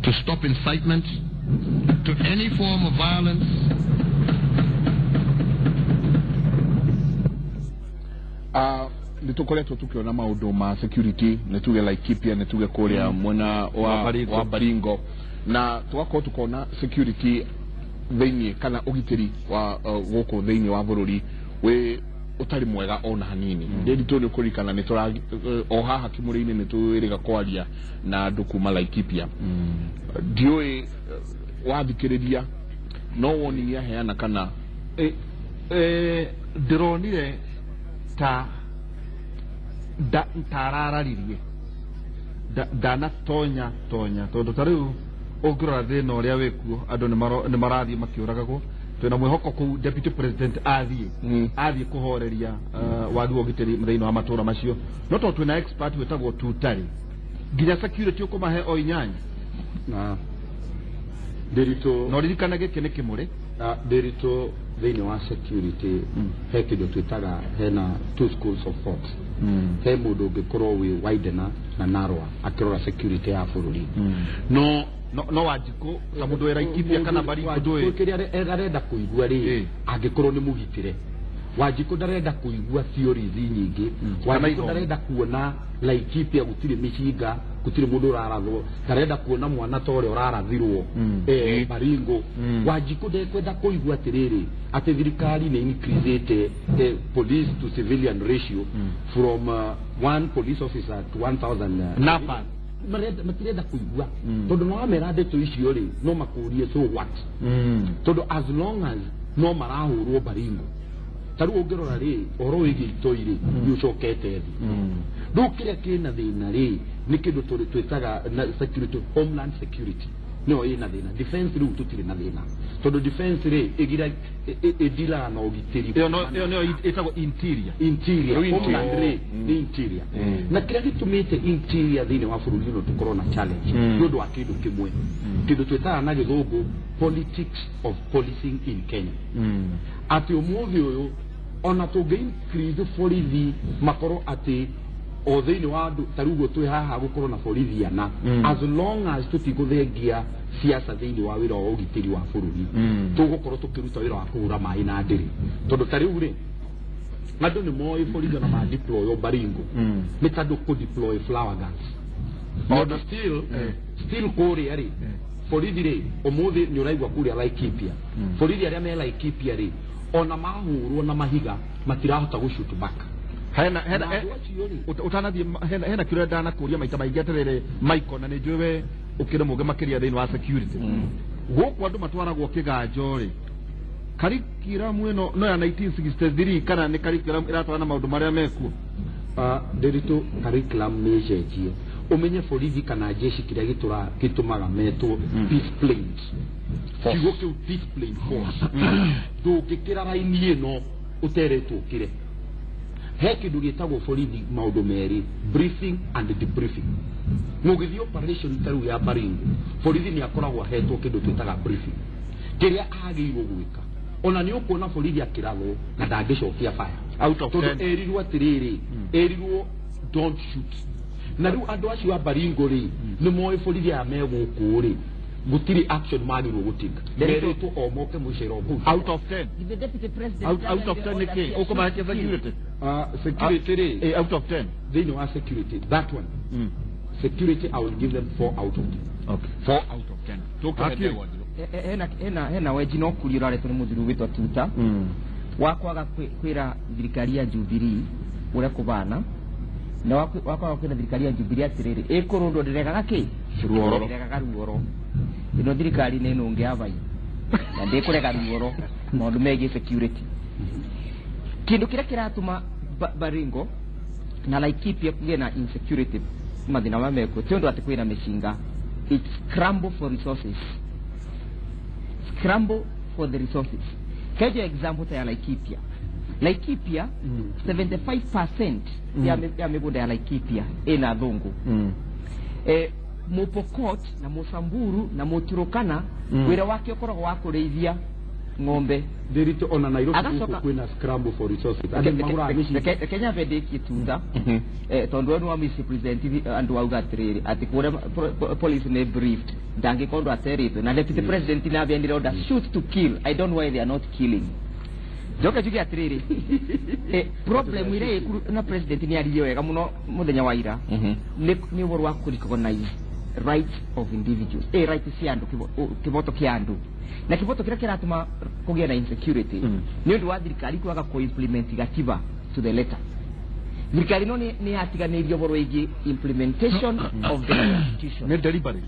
to stop incitement to any form of violence. Nitukoretwo tukiona maundu ma security netuge Laikipia netuge kuria mwena wa Baringo na tugakorwo tukona security thini kana ugitiri wa guku thini wa bururi we utari mwega ona hanini ndito ni kurikana ni tura o haha kimuri-ini ni tuwiriga kwaria na andu kuma Laikipia ndioi wathikiriria no woni ya heana kana ndironire ta tarararirie dana tonya tondu tariu ungirora thina uria wikuo andu ni marathie makiuragagwo twina mwihoko ku deputy president athie kuhoreria wagi wa ugitiri thini wa matura macio no to twina expert wetagwo tutari nginya security ukumahe o inyanya na derito no ririkana giki ni kimuri derito thini wa security he kindu twitaga hena two schools of thought he mundu ungikorwo wi Widener na Narwa akirora security ya bururi no Wanjiku ta mundu era Laikipia kana Baringo ndui kiria arenda kuigua ri angikorwo ni mugitire Wanjiku ndarenda kuigua theories nyingi Wanjiku ndarenda kuona Laikipia gutire mishinga gutire mundu urarathwo ndarenda kuona mwana tore urarathirwo Baringo Wanjiku ndekwenda kuigua atiriri ati thirikari ni increased the police to civilian ratio from 1 police officer to 1000 napa matirenda kuigua tondu no amera ndeto icio ri no makurie so what tondu as long as no marahurwo Baringo taru ungirora ri oro wigi itoiri yucokete thi ndukiria kina thina ri ni kindu twitaga security, homeland security no ina thina. Defense riu tutire na thina tondu defense ri igira idila na ugitiri no itago interior homeland ri ni interior na kira gitumite interior thini wa bururi no tukorwo na challenge ndu wa kindu kimwe kindu twitaga na githungu politics of policing in Kenya. Ati umuthi uyu ona tungi increase borithi makoro ati o thini wa andu tarugo twi haha gukorwo na borithi ana as long as tutiguthengia siasa thini wa wira wa ugitiri wa bururi tugukorwo tukiruta wira wa kuhura mai na ndiri tondu tariu ri andu ni moi borithi na ma deploy o Baringo ni tandu ku deploy flower guns but still kore ari borithi ri umuthi ni uraigwa kuria Laikipia borithi aria me Laikipia ri ona mahurwo na mahiga matirahota gushoot back. hena kire ndana kuria maita maingi atirire Michael na nijuwe ukire muge makiria thini wa security guku andu matwaragwo kiganjo ri curriculum ino no ya 1963 kana ni curriculum iratwara na maundu maria mekuo derito curriculum mejeje umenye borithi kana jeshi kiria gitumaga meto peace planes kigo kiu peace plane force ndungikira raini ino uteretwo kire he kindu gitagwo borithi maundu meri briefing and debriefing mugithi operation taru ya Baringo borithi ni akoragwo hetwo kindu twitaga briefing kiria agirwo gwika ona ni ukuona borithi akirago na ndangicokia fire out of 10 erirwo atiriri erirwo don't shoot na riu andu acio a Baringo ri ni moi borithi ya meguku ri gutiri action magirwo gutika dereto omoke mushero ku out of 10 the deputy president out of 10 niki ukoma ke security security ri out of 10 they know our security that one security I will give them 4 out of 10. Okay, 4 out of 10 tokete hena weji no kuri uraretwo ni muthiru witwa tuta wakwaga kwira thirikari ya Jubilee ure kubana na wakwaga kwira thirikari ya Jubilee atiriri ikurundo ndiregaga ki ndiregaga ruoro ino thirikari ni nungi avai na ndikurega ruoro maundu megi security kindu kiria kiratuma Baringo na Laikipia kuge na insecurity mathina mameko tiondo ati kwina mishinga it scramble for resources the resources. Kaja example ya Laikipia 75% ya migunda ya Laikipia ina dhungu Mupokot na Musamburu na Muturukana wira wake ukoragwo wa kureithia ng'ombe derito ona Nairobi kuko kwina scramble for resources ande magura mishi Kenya vede kitunda tondo no amisi president andu auga atiriri ati kure police ne briefed dangi kondo aterito na deputy president na abendire order shoot to kill. I don't know why they are not killing joka juki atiriri problem ile na president ni aliyo wega muno muthenya wa ira ni woro wa recognize rights of individuals rights cia andu kivoto kia andu na kivoto kira kiratuma kugia na insecurity ni undu wa thirikari kwaga ko implement gatiba to the letter. Thirikari no ni atiganirio boro igi implementation of the constitution ni deliberate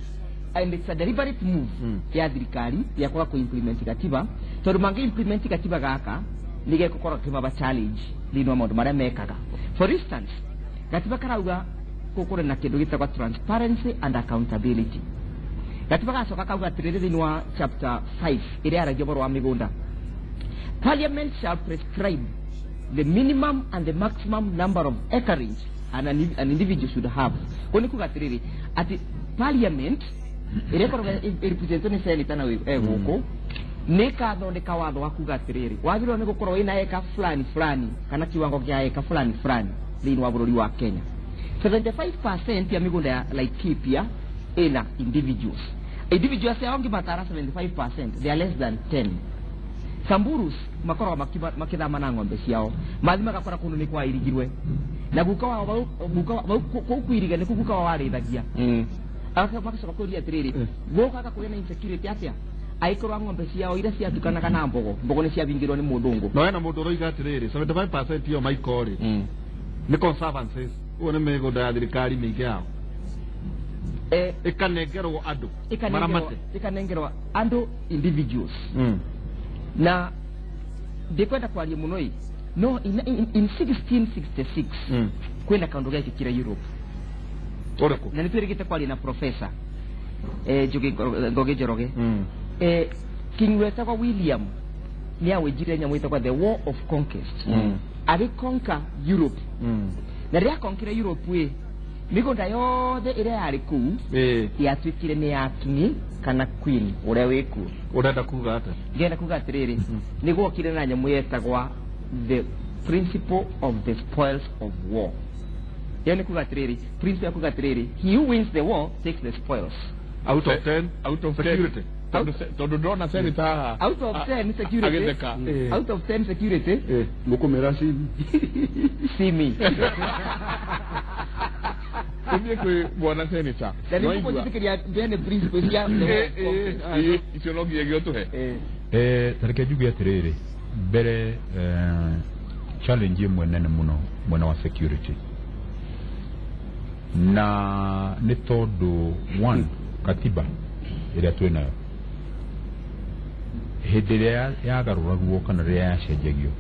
and it's a deliberate move ya thirikari ya kwaga ko implement gatiba tondu mangi implement gatiba gaka nige kokora kibaba challenge lino maundu maria mekaga. For instance gatiba karauga kukure na kindu gitagwa transparency and accountability. Gatiba gacoka kauga atiriri thini wa chapter 5 iria aragia boro wa migunda Parliament shall prescribe the minimum and the maximum number of acreage an individual should have. Kuni kuga atiriri ati Parliament iria koro representative ni senator na guko nika thondeka watho wa kuga atiriri wagirwo ni gukorwo ina eka fulani kana kiwango kia eka fulani thini wa bururi wa Kenya. 75% ya migunda ya Laikipia ina individuals ya wangi matara 75%, they are less than 10. Samburus makoro makithama na ng'ombe ciao mathima gakora kundu ni kwa irigirwe na guka wa kuiriga ni kuguka wa warithagia aka bakacoka kuria atiriri guka ka kuria na insecurity atia aikorwa ng'ombe ciao ira ciatukanaga na mbogo ni ciabingirwo ni mundungu no ena mundu roiga atiriri 75% yo maikori ni conservancies one migunda ya thirikari mingi yao ikanengerwo andu maramate ikanengerwo andu individuals na ndikwenda kwaria muno no in 1666 kwenda kaundu gake kira Europe Oreko. Na nitwirigite kwari na professor Njugi Ngogi Njoroge. King wetagwa William ni awijire nyamu itagwa the war of conquest. Conquer Europe. Na ria conquer Europe migunda yothe ire yari kuu yatwikire ni ya king kana queen uria wiku. Urenda kuga ata? Ngenda kuga atiriri niguo kire na nyamu yetagwa the principle of the spoils of war. Yani kuga atiriri principle ya kuga atiriri, he who wins the war takes the spoils. Out of 10 out of security. Todo dona senator haha. Out of 10 security. Out of 10 security. Mukomera Simi. Ndiye kwa bwana senator. Ndio niko kufikiria ndene principles ya isiologi yegyoto tareke juge atiriri mbere challenge imwe nene muno mwena wa security na ni tondu one katiba iria twinayo hindi iria yagaruragwo kana riria yacenjagio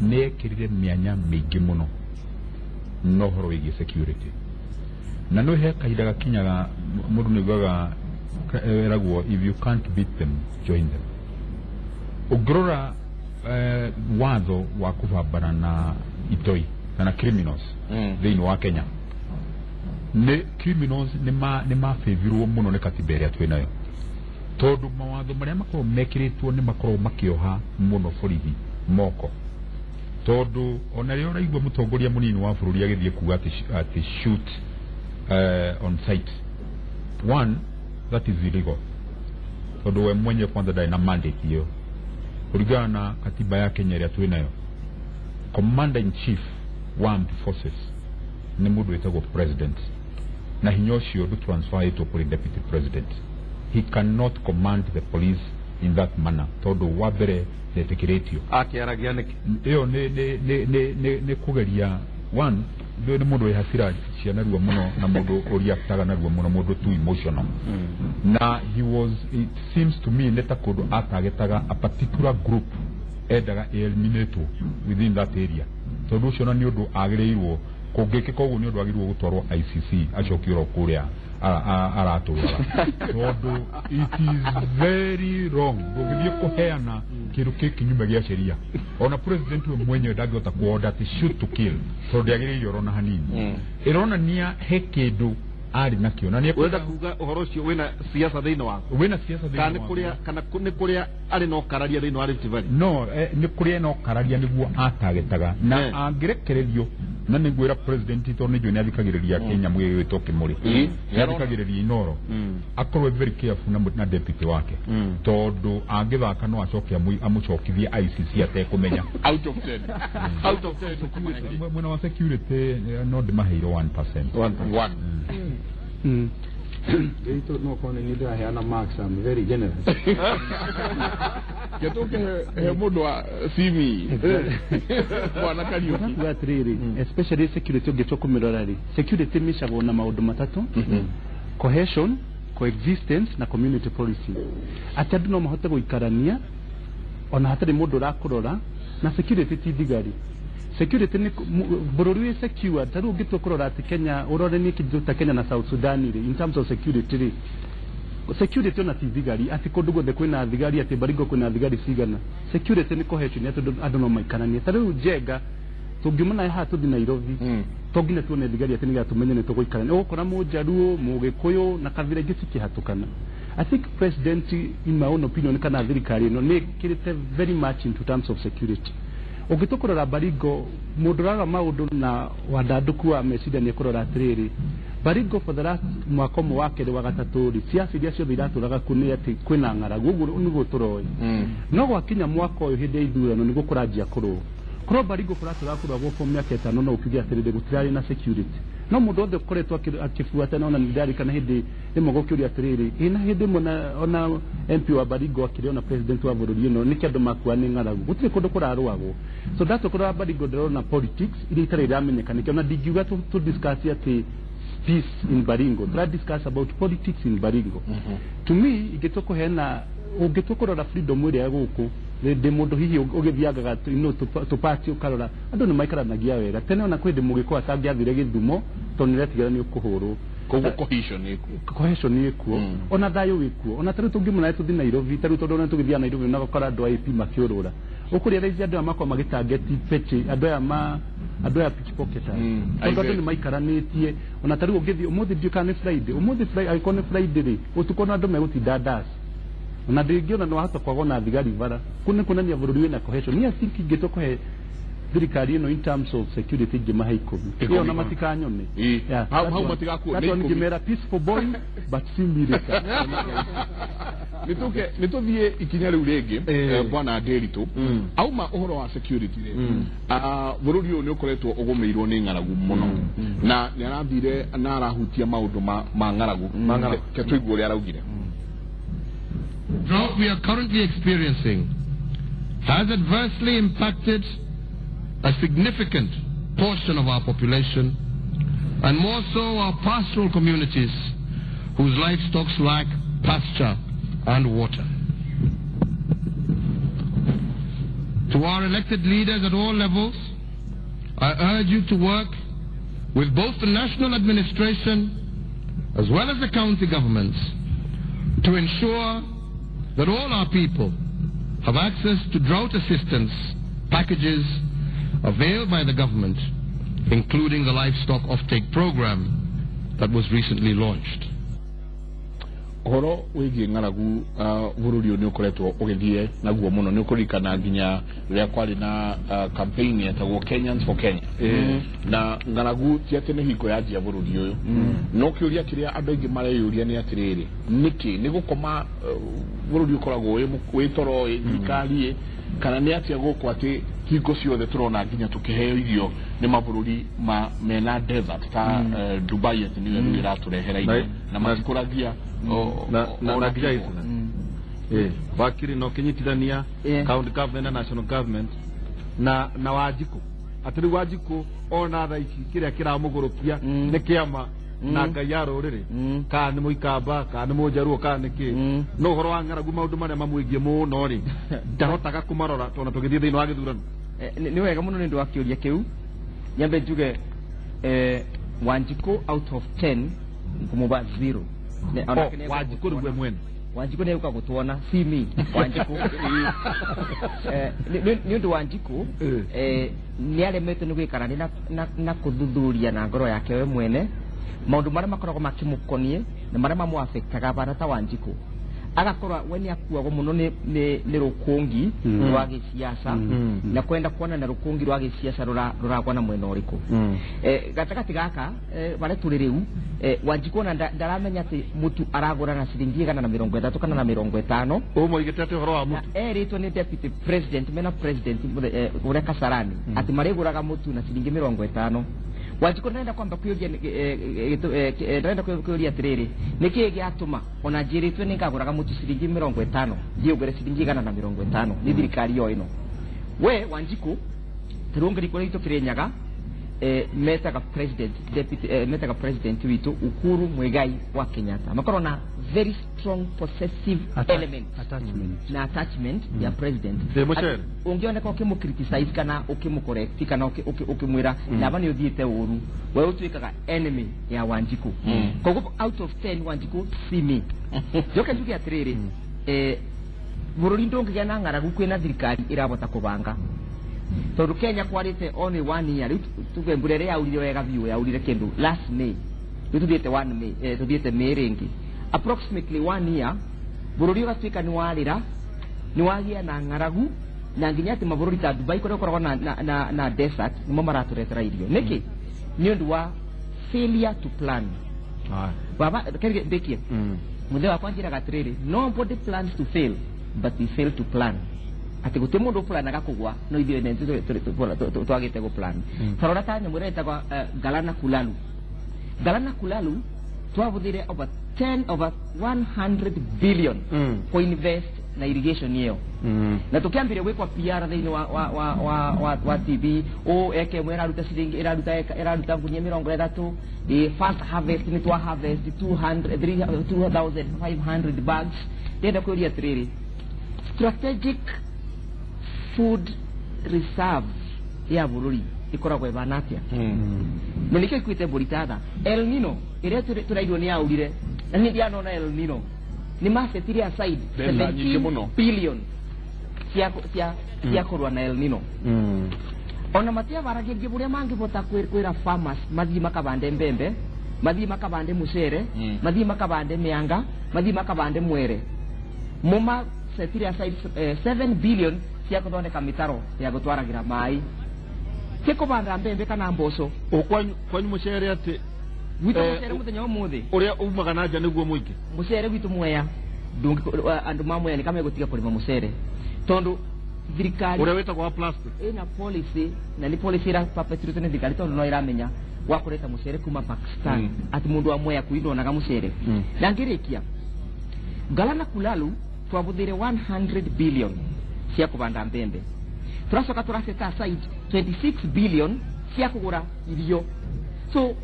nä ekärire mä anya mä ingä må no no horo wä giä security na no he kahinda gakinyaga må ndå nä guaga eragwo if you can't beat them join them å ngä rora watho wa kå bambana na itoi kana criminals thä-inä wa Kenya nä criminals nä mabäthirwo må no nä katiba ä rä a twä nayo tondu mawatho maria makorwo mekiritwo ni makorwo makioha muno borithi moko tondu ona rio raigwa mutongoria munini wa bururi agithie kuga ati shoot on site one that is illegal tondu we mwenye kwanza dai na mandate hiyo kulingana na katiba ya Kenya ria twinayo commander in chief wa armed forces ni mundu wetagwo president na hinya ucio du transfer ito kuri deputy president. He cannot command the police in that manner. Todo wabere detekiratio. Akiaragia niki. Iyo ne kugeria one ndio ni mundu hasira ciana ruo muno na mundu oriaktaga na ruo muno mundu too emotional. Na it seems to me neta kodo atagetaga a particular group edaga eliminate within that area. Todo ucio ni undu agirirwo kungike koguo ni undu agirirwo gutwarwo ICC acokiro kuria araturaga tondu it is very wrong gugithie kuheana kindu kiki nyume gia sheria ona president we mwenyewe ndangihota kuorder ati shoot to kill tondu agiriire orona hanini irona nia he kindu ari nakio na ni wenda kuga uhoro ucio wina siasa thiini wa wina siasa thiini wa kana ni kuria ari no kararia thiini wa Rift Valley no ni kuria no kararia niguo atagetaga na angirekererio na niguira president to ni jo ni athikagiriria Kenya mwe witoke muri ni athikagiriria Inoro akorwe very careful na deputy wake tondu angithaka no acoke amucokithie ICC ate kumenya out of 10 mwena wa security no ndimaheiro 1%. Ito no kone ni da yana marks I'm very generous. Yatoke he mundu wa simi. Bwana Kariuki. Watriri especially security ugetoka mirorari. Security mishago na maundu matatu. Cohesion, coexistence na community policy. Atadu no mahote guikarania ona hatari mundu rakurora na security ti thigari. Security ni bururi secure taru gitu kurora ati Kenya urore ni kijuta Kenya na South Sudan in terms of security ona thigari ati kundu de kwina thigari ati Baringo kwina thigari cigana security ni cohesion ati andu no maikarania taru jega tungimana ha tuthi Nairobi tongine tuone thigari ati niga tumenye ni tuguikarania ukora mujaruo mugikuyu na kavira giciki hatukana. I think president in my own opinion kana thirikari no ni kirite very much into terms of security. Ugitokorora Baringo muduraga maundu na wadanduku wa meciria ni kurora atiriri Baringo for the last mwaka mu wake wa gatatu ri siasa iria cio iraturaga kuni ati kwina ng'aragu uguo nigo turoi no gwakinya mwaka uyu hindi ithurano nigo kuranjia kuro Baringo kuraturaga kuragwo kwa miaka 5 no ukigia atiriri gutirari na security no mundu othe koretwo akifuata na ona ndari kana hindi imo gokiuria atiriri ina hindi mona ona MP wa Baringo akiriona president wa bururi no niki andu makwa ni ng'aragu gutire kundu kurarwagwo so that's okora Baringo ndona politics ili itare iramenyekana kana digiuga to discuss ati peace in Baringo let's discuss about politics in Baringo to me igitoko hena ugitokora freedom uri ya guku de mundu hihi ugithiaga ino tupati ukarora andu ni maikaranagia wega tene ona kwindi mugiko atangiathire Githumo tonire tigera ni ukuhuru koguo cohesion ni ikuo ona thayo wikuo ona taru tungimuna tuthi Nairobi taru tondu ona tugithia Nairobi na gukora andu IP makiurura ukuria raizi andu amakwa magitangeti pechi andu aya pickpocketers tondu andu ni maikaranitie ona taru ugithi umuthi ndiukane Friday umuthi Friday aikone Friday ri utukona andu megutinda das ona ndingiona no hata kwagona thigari bara kunania bururi wina cohesion ni asinki ngitokohe thirikari ino in terms of security gimaha ikobi iyo na matikanyone how matikakuo ni ngimera peaceful boy but simbirika nituthie ikinya riu ringi bwana Nderitu auma uhoro wa security ri bururi uyu ni ukoretwo ugumirwo ni ng'aragu muno na ni arathire na arahutia maundu ma ng'aragu ke tuigwo ri araugire. Drought we are currently experiencing has adversely impacted a significant portion of our population, and more so our pastoral communities whose livestock lack pasture and water. To our elected leaders at all levels, I urge you to work with both the national administration as well as the county governments to ensure that all our people have access to drought assistance packages availed by the government, including the livestock offtake program that was recently launched. Horo wigi ng'aragu bururi ni ukoretwo ugithie naguo muno ni ukurikana nginya ria kwari na campaign yetagwo Kenyans for Kenya na ng'aragu tiatene hiko yajia bururi uyu no kiuria kiria andu aingi mareyuria ni atiriri niki ni gukoma bururi ukoragwo wi toro thirikari kana ni atia guku ati hingo ciothe turona nginya tukiheo irio ni mabururi mena desert ta Dubai ati niwe iraturehera irio na matikuragia na nginya ici wakiri no kinyitithania county government na national government na Wanjiku atiri Wanjiku ona thaici kiria kiramugurukia ni kiama na ngai ya ruriri ka ni muikamba ka ni munjaruo ka ni ki no horo wa ng'aragu maundu maria mamwigie muno ri ndahotaga kumarora tona tugithie thiini wa githurano ni wega muno ni ndu akiuria kiu nyambe njuge Wanjiku out of 10 kumuba 0 Wanjiku rugwe mwene Wanjiku ne uka gutuona si mi Wanjiku ni ndu Wanjiku ni alemete ni gwikara ni na kuthuthuria na ngoro yake we mwene maundu maria makoragwo makimukonie na maria mamuafectaga bana ta Wanjiku agakorwa we ni akuagwo muno ni rukungi rwa gisiasa na kwenda kuona na rukungi rwa gisiasa ruragwa na mwena uriku gatagati gaka bare tuririu Wanjiku na ndaramenya ati mutu aragura na ciringi igana na 30 kana na 50 umuigite ati horo wa mutu ritwo ni deputy president mena president ure Kasarani ati mariguraga mutu na ciringi 50 Wanjiku naenda kwamba kuuria naenda kuuria atiriri niki giatuma ona njiritwe ningaguraga mutu ciringi 50 ndiugure ciringi igana na 50 ni thirikari yo ino we Wanjiku turungiri kuri ito kirenyaga metaga president deputy metaga president witu Uhuru Muigai wa Kenyatta makorona very strong possessive attachment ya president ungione ko kimu criticize kana ukimu correct kana ukimwira na bani uthiite uru we utuikaga enemy ya Wanjiku kogo out of 10 Wanjiku see me joka njuki atiriri bururi ndongi yana ng'aragu kwina thirikari irabota kubanga tondu Kenya kwarite only 1 year tuge mburere ya urire wega biu ya urire kindu last May tuthiete 1 May tuthiete May ringi approximately 1 year bururi gatwika ni warira ni wagia na ng'aragu na nginya ati mabururi ta Dubai kore koragwo na desert nimo maraturetera irio niki ni undu wa failure to plan baba kenge bekie munde wa kwanjira gatiriri nobody plans to fail but we fail to plan ati guti mundu planaga kugwa no ithio ne twagite go plan tarora tanya mureta kwa Galana Kulalu twavuthire over 100 billion for invest na irrigation yeo na tukiambire gwikwa PR thiini wa TV eke mwera ruta ciringi iraruta ngunia 30 first harvest ni twa harvest 2500 bags ndenda kuria atiriri strategic food reserve ya bururi ikoragwo ibana atia na nikio ikwite buritatha El Nino ire turaidwo ni aurire na ni ndianona El Nino ni masetiri aside 17 billion cia kurwa na El Nino ona matia baragirie buria mangivota kwira farmers mathii makabande mbembe mathii makabande mucere mathii makabande mianga mathii makabande mwere muma setiri aside 7 billion cia kuthondeka mitaro ya gutwaragira mai kikubanda mbembe kana mboco kwanyu mucere ati wito mucere muthenya umuthi uria umaga na nja niguo muingi mucere witu mwea ndungi andu mamwe ni kama gutiga kulima mucere tondu thirikari uria wetagwo wa plastic ina policy na ni policy ra perpetuate ni thirikari tondu no iramenya wa kureta mucere kuma Pakistan ati mundu amwe ya kuidonaga mucere na ngirikia Galana Kulalu twabuthire 100 billion cia kubanda mbembe turacoka turaseta aside 26 billion cia kugura irio so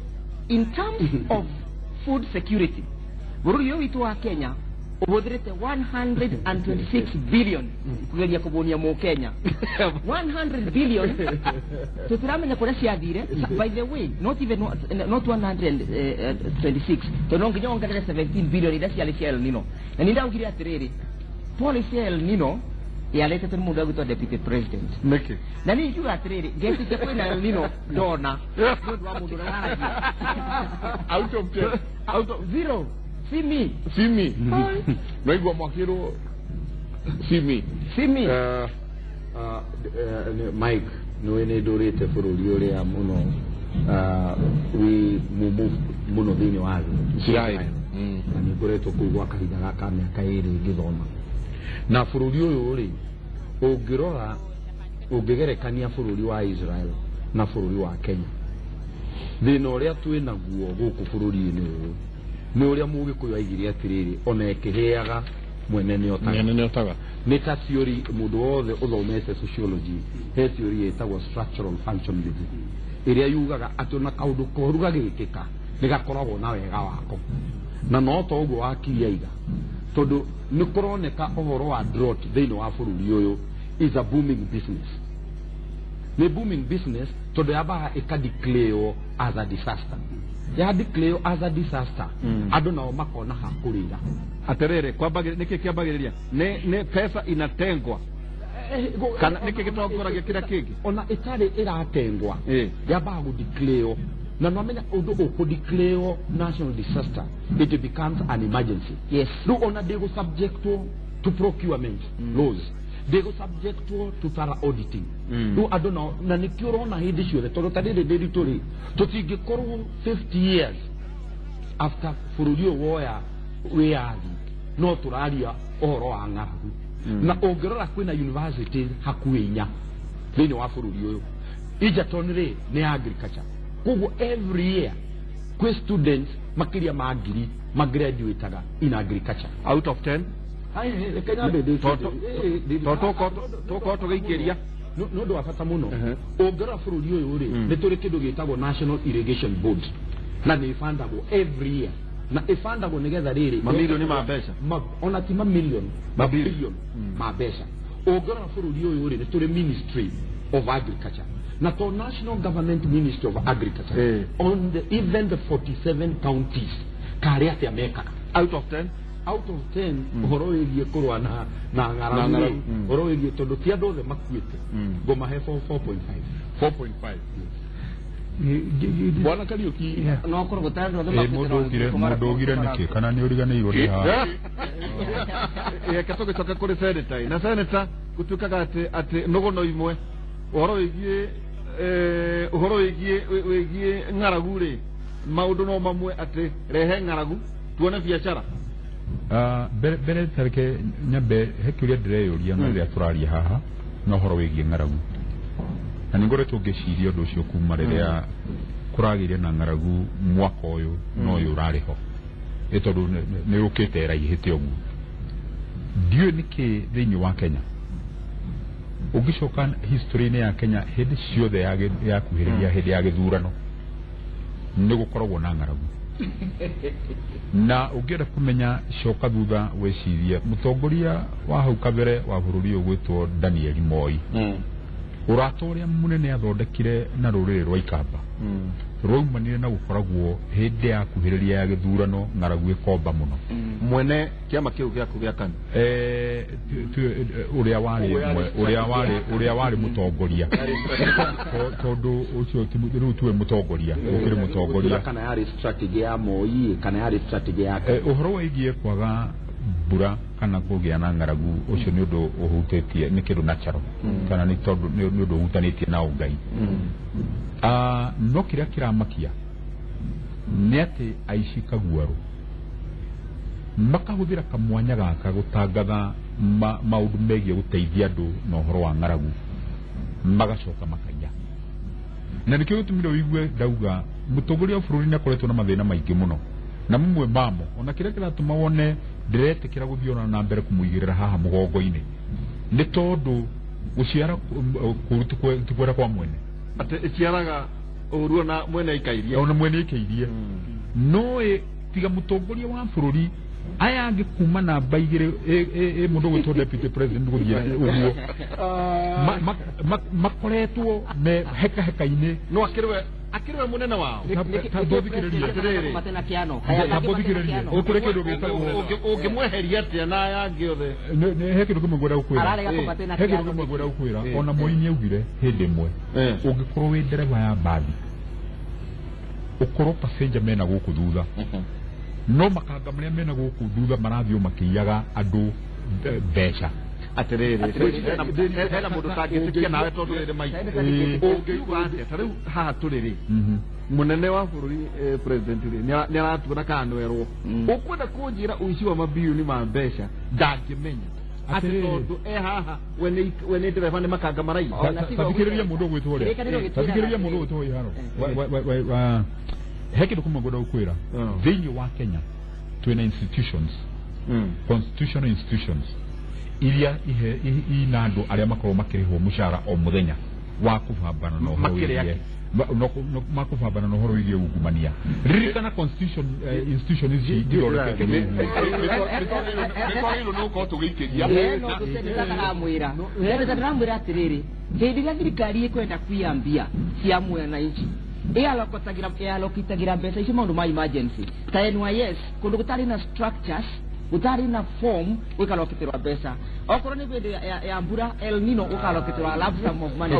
in terms of food security bururi yo witu wa Kenya ubuthirite 126 billion kugeria kubonia mu Kenya 100 billion tutiramenya kuria ciathire by the way not 126 to no nginya ongerere 17 billion ida cia El Nino na nindaugire atiriri policy El Nino yalete tu mundu agitwa deputy president meke na ni juu atiriri gesi te kwina El Nino dona mundu wa mundu na out of 10 out of 0 see me Naigwa mwakiro see me Mike niwene dorete fururi uria muno we move muno thini wa Sirai na ni ngoretwo kuigwa kahinda gaka miaka iri ngithoma na fururi uyu ri ungirora ungigerekania fururi wa Israel na fururi wa Kenya thina uria twina guo guku fururi-ini uyu ni uria mugikuyu aigire atiriri ona ekiheaga mwene ni otaga ni ta theory mundu wothe uthomete sociology he theory etagwo structural functionalism iria yugaga ati ona kaundu koruga gikika ni gakoragwo na wega wako na no to uguo wakiria iga tondu ni kuroneka uhoro wa drought thiini wa bururi uyu is a booming business ni booming business tondu yabaga ikadeclare as a disaster ya declare as a disaster andu nao makona hakurira aterere kwambagire niki kiambagiriria ne pesa inatengwa kana niki gitongoragia kira kingi ona itari iratengwa yabaga declare na nomenya undu ukudeclare national disaster it becomes an emergency yes do ona they go subject to procurement laws they go subject to thorough auditing do I don't know na nikiurona hindi ciothe tondu tadire ndiritori tutingikorwo 50 years after fururio woya wiathi no turaria ohoro wa ng'aragu na ungirora kwina university hakuinya thini wa fururi uyu Egerton ri ni agriculture koguo every year kwe students makiria magiri graduateaga in agriculture out of 10 Kenya bede toko tugikiria no ndo afata muno ongera fururi uyu ri ni turi kindu gitagwo National Irrigation Board na ni fundagwo every year na ifundagwo nigetha riri mamilioni ma mbeca ona ti mamilioni mabilioni ma mbeca ongera fururi uyu ri ni turi Ministry of Agriculture na to National Government Ministry of Agriculture on even the 47 counties kari atia meka out of 10 uhoro wigie kurwa na ng'aragu uhoro wigie tondu ti andu othe makuite ngomahe 4.5 bwana Kariuki no korwo gutari mundu ugire niki kana ni uriganirwo ni ha katoke kuri senator na senator gutukaga ati nogono imwe uhoro wigie ng'aragu ri maundu no mamwe ati rehe ng'aragu tuone biashara bere tareke nyabe hekiuria ndireyoria na ria turaria haha no horo wigie ng'aragu na ningoretwo ngiciria undu ucio kuma riria kuragire na ng'aragu mwaka uyu no uyu urariho itondu ni ukite raihite uguo ndiyo niki thiini wa Kenya ugicoka history-ini ya Kenya hindi ciothe yakuhiriria hindi ya githurano ni gukoragwo na ng'aragu na ungienda kumenya coka thutha wecirie mutongoria wa hau kabere wa bururi ugwitwo Daniel Moi uratoria munene athondekire na rurire rwa Ikamba rwaumanire na gukoragwo hindi ya kuhiriria ya githurano ng'aragu ikomba muno mwene kiama kiu gya kugya kana uria wari mutongoria tondu ucio timu tuwe mutongoria ukiri mutongoria kana yari strategy ya Moi kana yari strategy yake uhoro wigie kwaga mbura kana kugĩa na ng'aragu ucio ni undu uhutetie ni kindu natural kana ni tondu ni undu uhutanitie na Ngai no kiria kiramakia ni ati aici kaguaru makahuthira kamwanya gaka gutangatha maundu megie guteithia andu na uhoro wa ng'aragu magacoka makaiya na nikio gutumire uigue ndauga mutongoria wa bururi ni akoretwo na mathina maingi muno na mumwe mamo ona kiria kiratuma wone ndiretikira guthiona na mbere kumuigirira haha mugongo-ini ni tondu guciara kurutukwera kwa mwene ate iciaraga uruo na mwene ikairie ona mwene ikairie no tiga mutongoria wa bururi aya angi kuma na baigire mundu gwitwo deputy president guthia uguo makoretwo me heka-ini no akiriwe munene wao tabothikiriria matena kiano tabothikiriria ukure kindu gitagwo ungimweheria atia na yangi othe ne he kindu kimwe gwera ukwira ararega kumatena kiano he kindu kimwe gwera ukwira ona Moi augire hindi imwe ungikorwo wi ndereva ya mbathi ukorwo passenger mena guku thutha no makanga maria mena guku thutha marathio makiyaga andu mbeca atiriri hena mundu tangitikia nawe tondu riri maiki ungiuga atia tariu haha turiri munene wa bururi president ri ni aratuona kana nwerwo ukwenda kunjira uici wa mabilioni ma mbeca ndangimenya ati tondu haha wene ndereva ni makanga marai tathikiriria mundu gwitwo ri tathikiriria mundu gwitwo ri hano he kindu kumwe gwenda ukwira thiini wa Kenya twina institutions constitutional institutions iria ina andu aria makorwo makirihwo mushara o muthenya wa kubambana no horo makubambana no horo wigie ugumania ririkana constitution institution ici diroreke niko no ko tugikiria no tuseneta amwira seneta amwira atiriri hindi ya thirikari ikwenda kuiambia cia mwena inchi alokitangira mbeca icio maundu ma emergency ta NYS kundu gutari na structures gutari na form wikalokitirwa mbeca okorwo ni bende ya mbura El Nino ukalokitirwa lump sum of money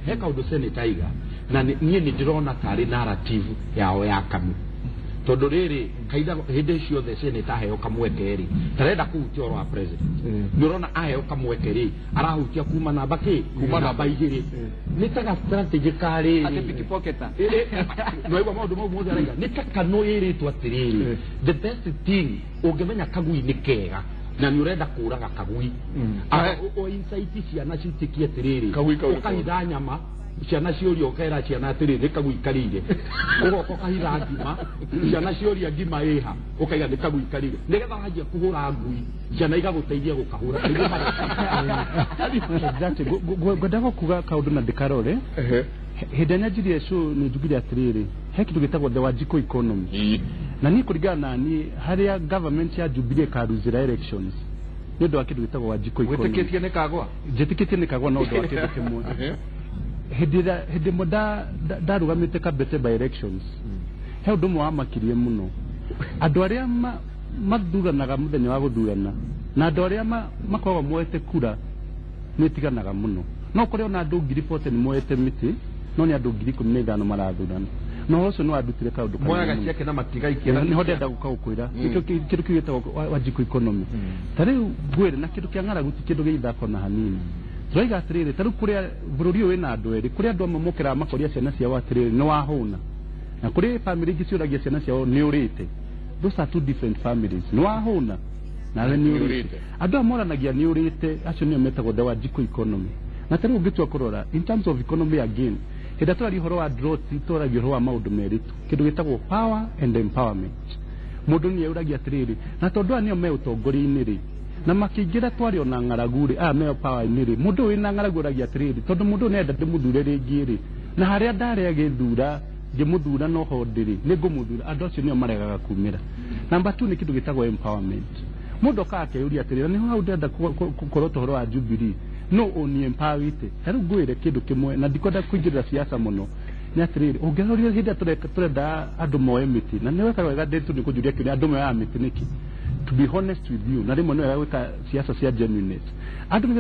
heka undu seneta iga na nie ni ndirona tari narrative yao ya KANU tondu riri kaida hindi ciothe seneta aheo kamweke ri tarenda kuhutia oro wa president ni urona aheo kamweke ri arahutia kuma namba ki kuma namba igiri ni taga strategy kari ate pickpocketa no iwa maundu mau mothe araiga ni KANU iri tu atiriri the best thing ungemenya kagui ni kega na ni urenda kuraga kagui o insight ciana citikie atiriri ukahitha nyama ciana ciuria ukera ciana atiriri kagui karire ugoko kahitha ngima ciana ciuria ngima iha ukaiga ni kagui karire nigetha wanjia kuhura ngui ciana igaguteithia gukahura exactly godago kuga kaundu na ndikarore hidanya njiri show ni njugire atiriri he kindu gitagwo the Wanjiku economy na ni kuringana ni haria government ya Jubilee karuzira elections ni ndo kindu gitagwo Wanjiku economy witikitie ni kagwa jetikitie ni kagwa no ndo kindu kimwe hindi moda darugamite kabete by elections he undu mwa makirie muno andu aria mathuranaga muthenya wa guthurana na andu aria makoragwo moete kura nitiganaga muno no kuri ona andu 40 ni moete miti no ni andu 15 marathurana no ucio no adutire kaundu mwaga ciake na matiga ikira ni hodenda gukagukwira ikyo kindu kigitagwo Wanjiku economy tariu gwire na kindu kia ng'aragu ti kindu githako na hanini zoiga atiriri tariu kuria bururi wina andu eri kuria andu mamukira makoria ciana ciao atiriri ni wahuna na kuri family ingi ciuragia ciana ciao ni urite those are two different families ni wahuna na ni urite andu amoranagia ni urite acio ni metagwo the Wanjiku economy na tariu ungitua kurora in terms of economy again heda twari horo wa drought twari horo wa maundu meritu kindu gitagwo power and empowerment mundu ni uragia atiriri na tondu anio me utongoria-ini ri na makiingira twari ona ng'aragu ri meo power ni ri mundu wina ng'aragu ragia atiriri tondu mundu nenda ndimuthure ringi ri na haria ndaria githura ngimuthura no hondiri ni ngumuthura andu acio nio maregaga kumira. Number 2 ni kindu gitagwo empowerment. Mundu akakeuria atiriri ni hau ndenda kukorwo tohoro wa Jubilee no oni empowerite riu ngwire kindu kimwe na ndikwenda kuingirira siasa muno ni atiriri ungeroria hindi turenda andu moe miti na ni weka wega ndetu ni kujuria kiri andu moe miti niki to be honest with you na rimwe ni wega gwika siasa cia genuineness andu